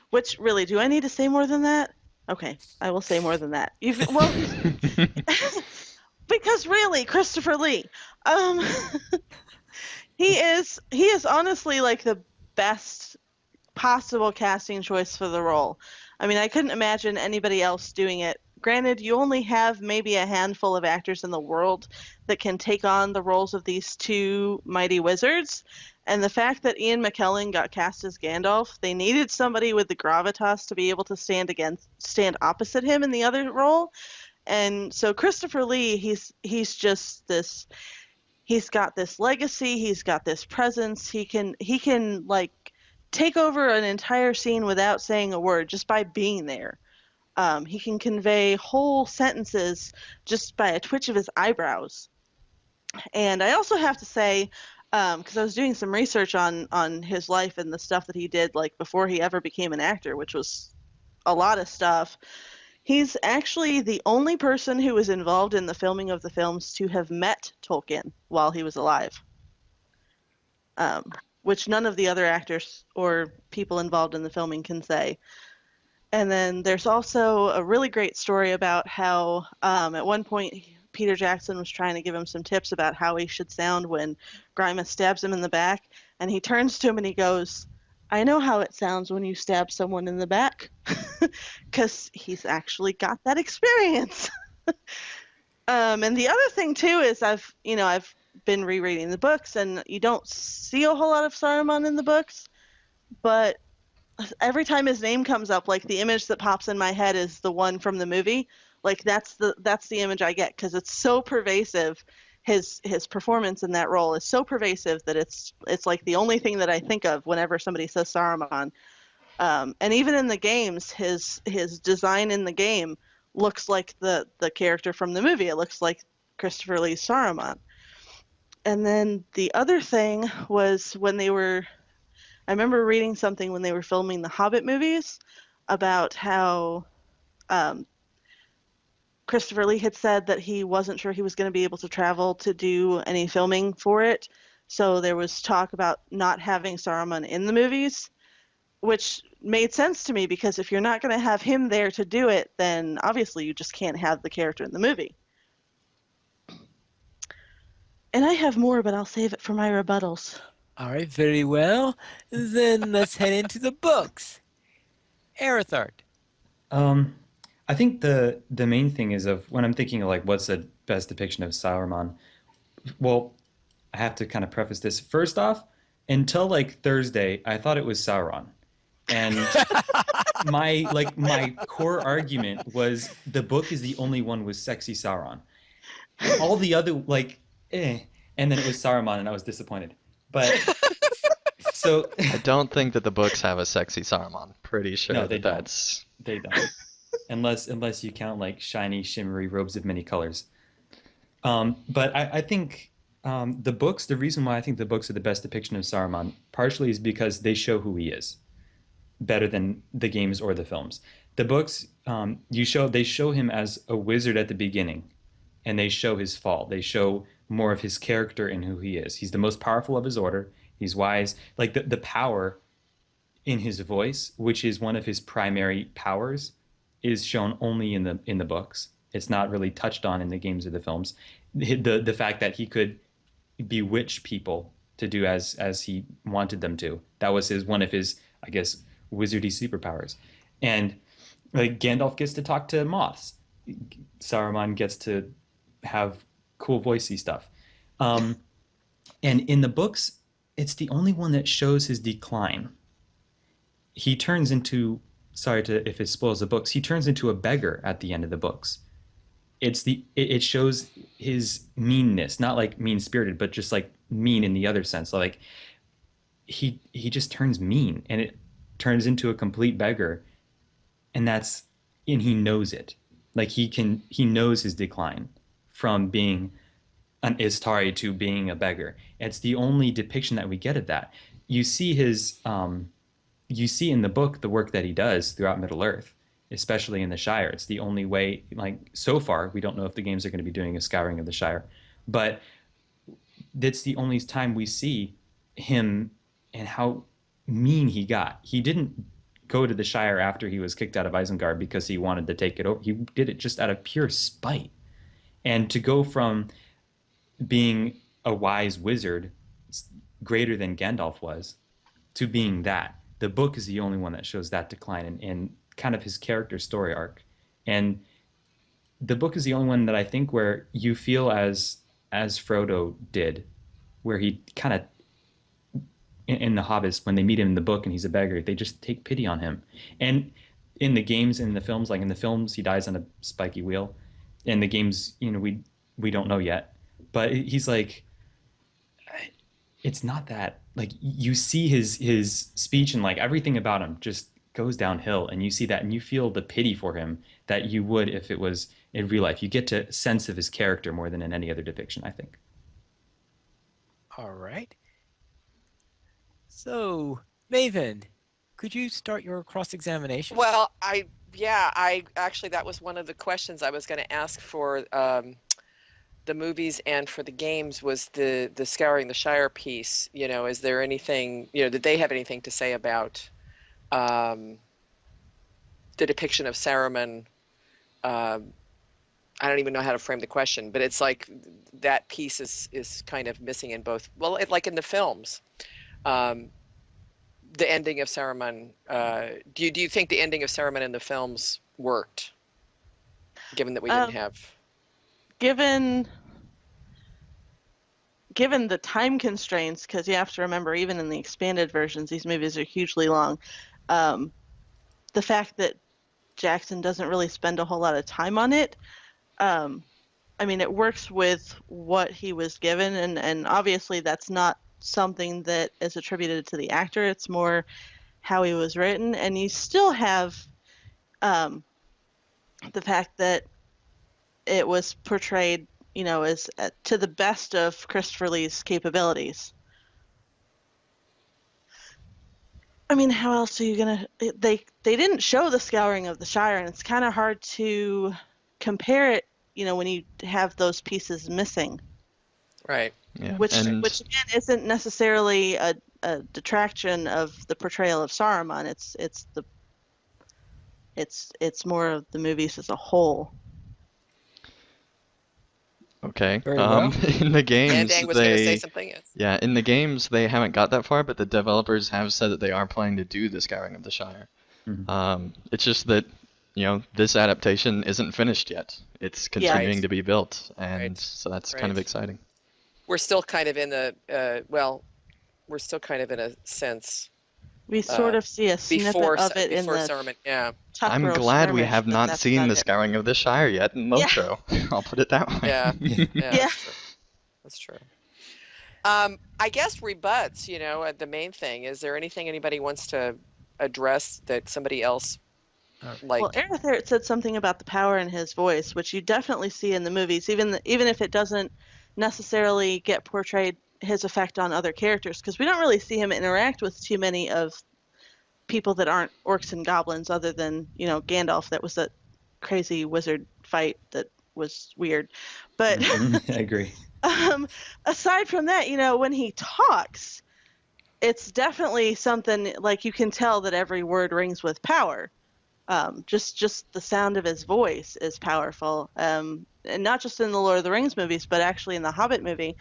which really, do I need to say more than that? Okay, I will say more than that. Well, because really, Christopher Lee. Um, he is honestly like the best possible casting choice for the role. I mean, I couldn't imagine anybody else doing it. Granted, you only have maybe a handful of actors in the world that can take on the roles of these two mighty wizards. And the fact that Ian McKellen got cast as Gandalf, they needed somebody with the gravitas to be able to stand opposite him in the other role. And so Christopher Lee, he's just this. He's got this legacy. He's got this presence. He can like take over an entire scene without saying a word, just by being there. He can convey whole sentences just by a twitch of his eyebrows. And I also have to say, because I was doing some research on his life and the stuff that he did like before he ever became an actor, which was a lot of stuff. He's actually the only person who was involved in the filming of the films to have met Tolkien while he was alive. which none of the other actors or people involved in the filming can say. And then there's also a really great story about how at one point Peter Jackson was trying to give him some tips about how he should sound when Grimace stabs him in the back. And he turns to him and he goes, I know how it sounds when you stab someone in the back, because he's actually got that experience. And the other thing too is I've been rereading the books, and you don't see a whole lot of Saruman in the books, but every time his name comes up, like the image that pops in my head is the one from the movie. Like that's the image I get, because it's so pervasive. His performance in that role is so pervasive that it's like the only thing that I think of whenever somebody says Saruman. And even in the games, his design in the game looks like the character from the movie. It looks like Christopher Lee's Saruman. And then the other thing was I remember reading something when they were filming the Hobbit movies about how Christopher Lee had said that he wasn't sure he was going to be able to travel to do any filming for it. So there was talk about not having Saruman in the movies, which made sense to me, because if you're not going to have him there to do it, then obviously you just can't have the character in the movie. And I have more, but I'll save it for my rebuttals. All right, very well. Then let's head into the books. Arithart. I think the main thing is of when I'm thinking of like what's the best depiction of Saruman. Well, I have to kind of preface this. First off, until like Thursday, I thought it was Sauron, and my core argument was the book is the only one with sexy Sauron. All the other and then it was Saruman, and I was disappointed. But so I don't think that the books have a sexy Saruman. Pretty sure No, they don't. that's. They don't, unless you count like shiny, shimmery robes of many colors. But I think the books. The reason why I think the books are the best depiction of Saruman partially is because they show who he is better than the games or the films. The books, they show him as a wizard at the beginning, and they show his fall. They show more of his character and who he is. He's the most powerful of his order. He's wise. Like the power in his voice, which is one of his primary powers, is shown only in the books. It's not really touched on in the games or the films. The fact that he could bewitch people to do as he wanted them to. That was one of his, I guess, wizardy superpowers. And like Gandalf gets to talk to moths. Saruman gets to have cool voicey stuff. And in the books, it's the only one that shows his decline. He turns into, sorry if it spoils the books, he turns into a beggar at the end of the books. It shows his meanness, not like mean spirited, but just like mean in the other sense. So like he just turns mean, and it turns into a complete beggar, and he knows it. Like he knows his decline from being an Istari to being a beggar. It's the only depiction that we get of that. You see you see in the book the work that he does throughout Middle Earth, especially in the Shire. It's the only way, like so far, we don't know if the games are going to be doing a scouring of the Shire, but that's the only time we see him and how mean he got. He didn't go to the Shire after he was kicked out of Isengard because he wanted to take it over. He did it just out of pure spite. And to go from being a wise wizard greater than Gandalf was to being that, the book is the only one that shows that decline and kind of his character story arc. And the book is the only one that I think where you feel as Frodo did, where he kind of in the Hobbits, when they meet him in the book and he's a beggar, they just take pity on him. And in the games and in the films, like in the films, he dies on a spiky wheel. In the games, we don't know yet. But he's like, it's not that. Like you see his speech and like everything about him just goes downhill, and you see that and you feel the pity for him that you would if it was in real life. You get to sense of his character more than in any other depiction, I think. All right. So, Maven, could you start your cross-examination? Well, I actually, that was one of the questions I was going to ask for the movies and for the games was the Scouring the Shire piece. Is there anything, did they have anything to say about um, the depiction of Saruman? Uh, I don't even know how to frame the question, but it's like that piece is kind of missing in both. Well, like in the films, um, the ending of Saruman. Do you think the ending of Saruman in the films worked, given that we didn't Um, have? given given the time constraints, because you have to remember, even in the expanded versions, these movies are hugely long. Um, the fact that Jackson doesn't really spend a whole lot of time on it, um, I mean, it works with what he was given, and obviously that's not something that is attributed to the actor. It's more how he was written, and you still have um, the fact that it was portrayed, as to the best of Christopher Lee's capabilities. I mean, how else are you gonna? They didn't show the Scouring of the Shire, and it's kind of hard to compare it, when you have those pieces missing. Right. Yeah, which and which again isn't necessarily a detraction of the portrayal of Saruman. It's more of the movies as a whole. okay. Very well. In the And games, Dang was going to say they something. Yes. yeah, in the games they haven't got that far, but the developers have said that they are planning to do the Scouring of the Shire. Mhm. It's just that, this adaptation isn't finished yet. It's Yeah. continuing to be built, and Right. so that's kind of Right. exciting. We're still kind of in we're still kind of in a sense We uh, sort of see a snippet before of it in before the Saruman. Yeah. I'm Tuckrow glad we skirmish, have but not that's seen about the it. Scouring of the Shire yet in Yeah. LOTRO. I'll put it that way. Yeah. Yeah. Yeah. That's true. That's true. I guess rebuts. The main thing. Is there anything anybody wants to address that somebody else Well, like? Aerithert said something about the power in his voice, which you definitely see in the movies, even if it doesn't necessarily get portrayed his effect on other characters, because we don't really see him interact with too many of people that aren't orcs and goblins, other than Gandalf. That was that crazy wizard fight that was weird. But Mhm. I agree. um, aside from that, when he talks, it's definitely something like you can tell that every word rings with power. Just the sound of his voice is powerful, and not just in the Lord of the Rings movies, but actually in the Hobbit movie.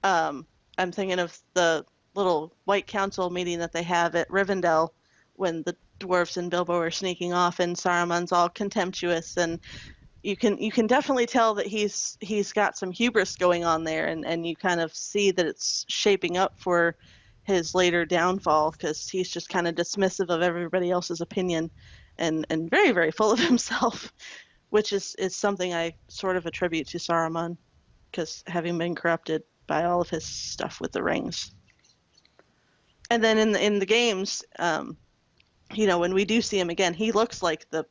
Um, I'm thinking of the little White Council meeting that they have at Rivendell when the dwarves and Bilbo are sneaking off, and Saruman's all contemptuous, and you can definitely tell that he's got some hubris going on there, and you kind of see that it's shaping up for his later downfall, because he's just kind of dismissive of everybody else's opinion, and very very full of himself, which is something I sort of attribute to Saruman, because having been corrupted by all of his stuff with the rings. And then in the games, when we do see him again, he looks like the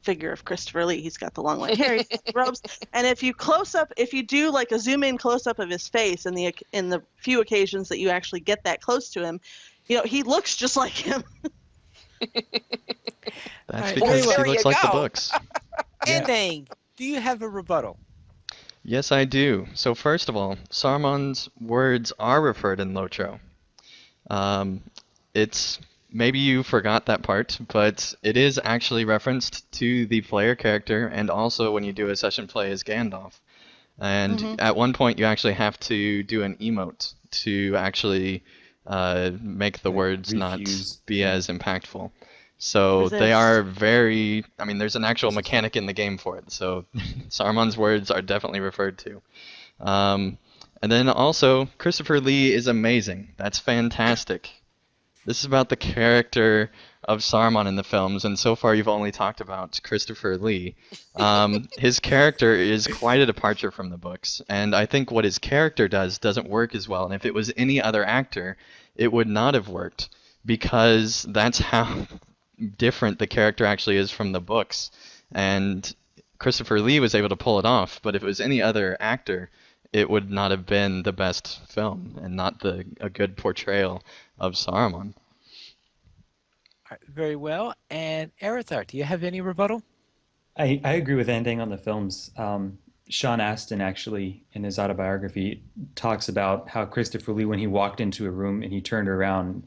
figure of Christopher Lee. He's got the long white hair, he's got the robes, and if you do like a zoom in close up of his face, in the few occasions that you actually get that close to him, he looks just like him. All That's right, very because well. he There you looks like the go. books. And Yeah. Dang, do you have a rebuttal? Yes, I do. So first of all, Saruman's words are referred in LOTRO. Um, it's maybe you forgot that part, but it is actually referenced to the player character, and also when you do a session play as Gandalf. And Hmm. at one point, you actually have to do an emote to actually make the Like words not refuse. be Yeah. as impactful. So they Resist. are very, I mean, there's an actual Resistant. mechanic in the game for it. So Saruman's words are definitely referred to. Um, and then also, Christopher Lee is amazing. That's fantastic. This is about the character of Saruman in the films, and so far you've only talked about Christopher Lee. His character is quite a departure from the books, and I think what his character does doesn't work as well. And if it was any other actor, it would not have worked because that's how different the character actually is from the books. And Christopher Lee was able to pull it off, but if it was any other actor, it would not have been the best film and not a good portrayal of Saruman. All right, very well. And Erithar, do you have any rebuttal? I agree with Andang on the films. Sean Astin actually in his autobiography talks about how Christopher Lee, when he walked into a room and he turned around,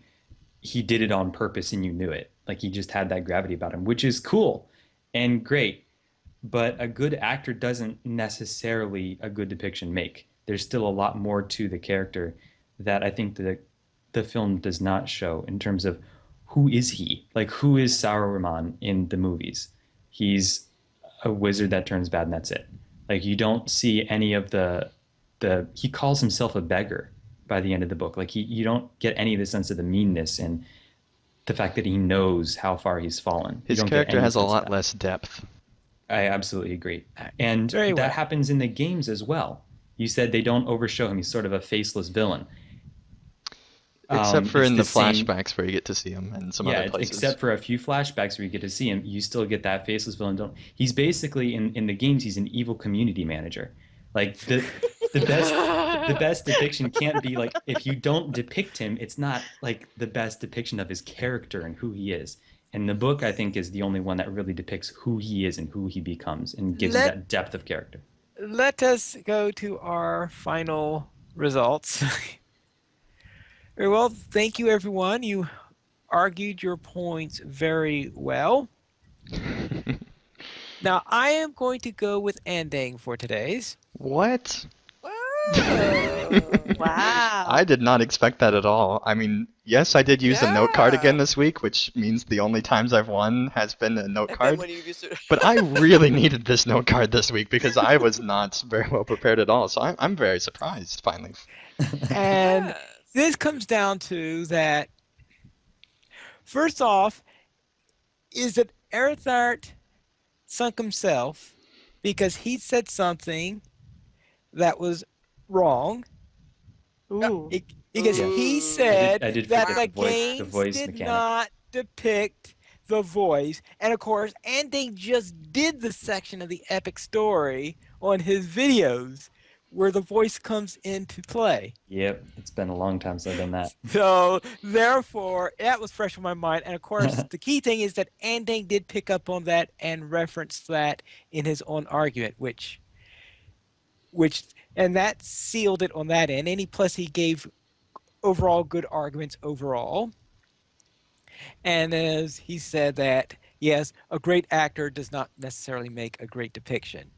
he did it on purpose and you knew it. Like he just had that gravity about him, which is cool and great. But a good actor doesn't necessarily a good depiction make. There's still a lot more to the character that I think the film does not show in terms of who is he? Like who is Saruman in the movies? He's a wizard that turns bad and that's it. Like you don't see any of the he calls himself a beggar by the end of the book. Like you don't get any of the sense of the meanness and the fact that he knows how far he's fallen. You His don't get character any has a sense of lot that. less depth. I absolutely agree. And Very that well. happens in the games as well. You said they don't overshow him. He's sort of a faceless villain. Except for It's in the the same, flashbacks where you get to see him and some yeah, other places. except for a few flashbacks where you get to see him, you still get that faceless villain. Don't. He's basically in the games. He's an evil community manager. Like the best depiction can't be like if you don't depict him, it's not like the best depiction of his character and who he is. And the book, I think, is the only one that really depicts who he is and who he becomes and gives you Let that depth of character. let us go to our final results. Very well, thank you everyone. You argued your points very well. Now I am going to go with Andang for today's. What? Whoa. Wow. I did not expect that at all. I mean, yes, I did use a note card again Yeah. this week, which means the only times I've won has been a note And then card. when you used to... But I really needed this note card this week because I was not very well prepared at all. So I'm very surprised finally. And Yes. this comes down to that, first off, is that Erithart sunk himself because he said something that was wrong. Ooh. Because Yeah. he Ooh. said I did that forget the the games voice did mechanic. not depict the voice. And of course, Andang just did the section of the epic story on his videos where the voice comes into play. Yep, it's been a long time since I've done that. So therefore, that was fresh in my mind. And of course, the key thing is that Andang did pick up on that and referenced that in his own argument, which and that sealed it on that end. And he gave overall good arguments overall. And as he said that, yes, a great actor does not necessarily make a great depiction.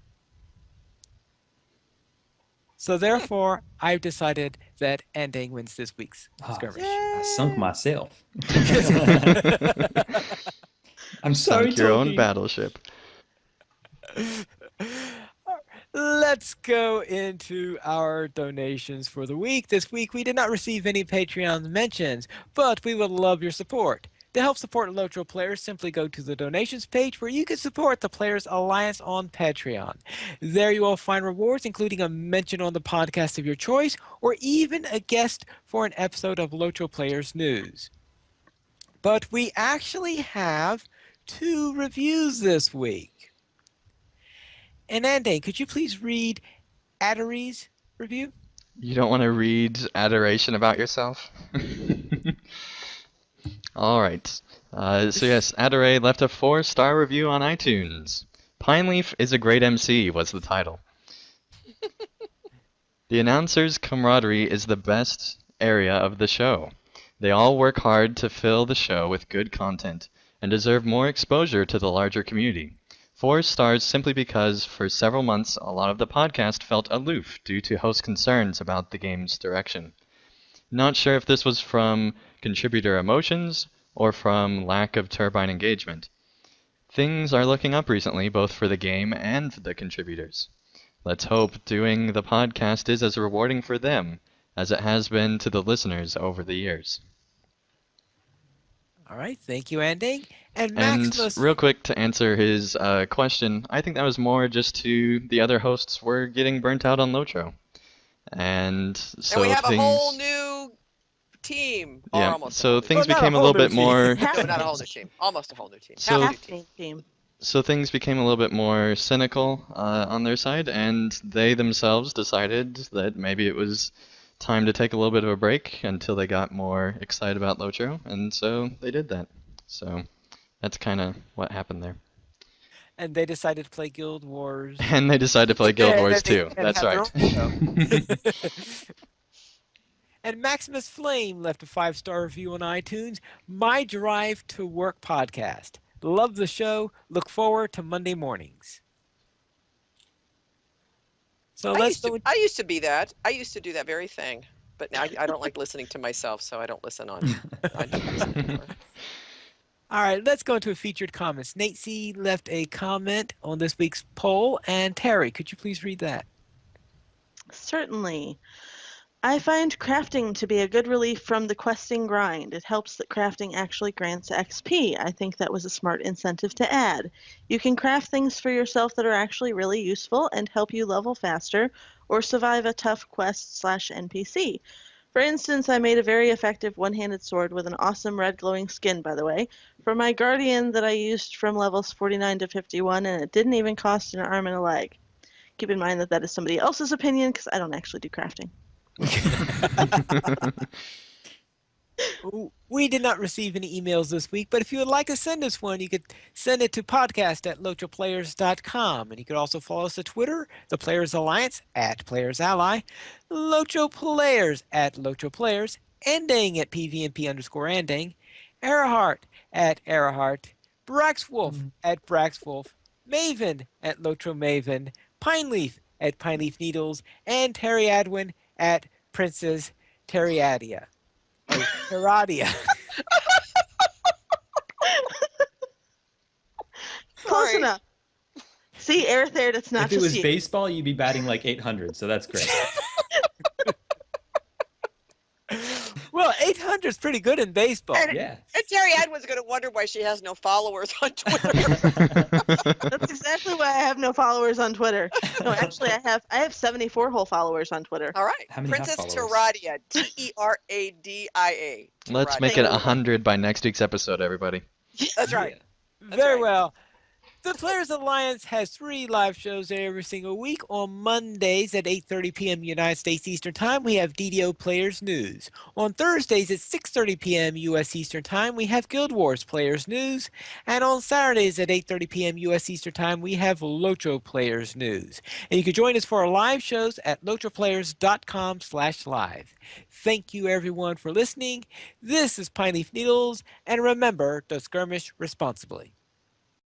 So therefore, I've decided that Andang wins this week's skirmish. I sunk myself. I'm sorry, Sunk your own Toby. battleship. Let's go into our donations for the week. This week, we did not receive any Patreon mentions, but we would love your support. To help support LOTRO players, simply go to the donations page where you can support the Players Alliance on Patreon. There you will find rewards, including a mention on the podcast of your choice, or even a guest for an episode of LOTRO Players News. But we actually have 2 reviews this week. And Andang, could you please read Addery's review? You don't want to read adoration about yourself? Alright. So yes, Adore left a 4-star review on iTunes. Pineleaf is a great MC was the title. The announcers' camaraderie is the best area of the show. They all work hard to fill the show with good content and deserve more exposure to the larger community. 4 stars simply because for several months a lot of the podcast felt aloof due to host concerns about the game's direction. Not sure if this was from contributor emotions or from lack of turbine engagement. Things are looking up recently both for the game and the contributors. Let's hope doing the podcast is as rewarding for them as it has been to the listeners over the years. All right, thank you, Andang. And And Maximus, real quick to answer his question, I think that was more just to the other hosts were getting burnt out on Lotro. And so And we have things, a whole new team. Or yeah, almost a so whole new things Well, not a became a whole little new bit team. more team. No, not a whole new team. Almost a whole new team. So- Half a new Half team. team. so things became a little bit more cynical on their side, and they themselves decided that maybe it was time to take a little bit of a break until they got more excited about Lotro, and so they did that. So that's kind of what happened there. And they decided to play Guild Wars. And they decided to play Guild And Wars then they 2. and That's have their right. own show. And Maximus Flame left a 5-star review on iTunes. My Drive to Work podcast. Love the show. Look forward to Monday mornings. So let's go. I used to be that. I used to do that very thing. But now I don't like listening to myself, so I don't listen on iTunes anymore. All right, let's go into a featured comments. Nate C. left a comment on this week's poll. And Terry, could you please read that? Certainly. I find crafting to be a good relief from the questing grind. It helps that crafting actually grants XP. I think that was a smart incentive to add. You can craft things for yourself that are actually really useful and help you level faster or survive a tough quest/NPC. For instance, I made a very effective one-handed sword with an awesome red glowing skin, by the way, for my guardian that I used from levels 49 to 51, and it didn't even cost an arm and a leg. Keep in mind that that is somebody else's opinion because I don't actually do crafting. We did not receive any emails this week, but if you would like to send us one, you could send it to podcast@lotroplayers.com. And you could also follow us on Twitter, the Players Alliance @PlayersAlly, Lotro Players @LotroPlayers, Ending @PVMP_Ending, Erahart @Erahart, Braxwolf @Braxwolf, Maven @LotroMaven, Pineleaf @Pineleaf Needles, and Terry Adwin @Princess Terradia. Oh, Terradia. Close Sorry. enough. See, Aerothared, it's not If it just was you. baseball, you'd be batting like 800, so that's great. Well, 800 is pretty good in baseball. Yeah. And Terry Adwin's going to wonder why she has no followers on Twitter. That's exactly why I have no followers on Twitter. No, actually, I have 74 whole followers on Twitter. All right. How many Princess half followers? Terradia. Teradia. Let's make it 100 by next week's episode, everybody. That's right. Very right. well. The Players Alliance has 3 live shows every single week. On Mondays at 8:30 p.m. United States Eastern Time, we have DDO Players News. On Thursdays at 6:30 p.m. U.S. Eastern Time, we have Guild Wars Players News. And on Saturdays at 8:30 p.m. U.S. Eastern Time, we have Lotro Players News. And you can join us for our live shows at lotroplayers.com/live. Thank you, everyone, for listening. This is Pineleaf Needles, and remember to skirmish responsibly.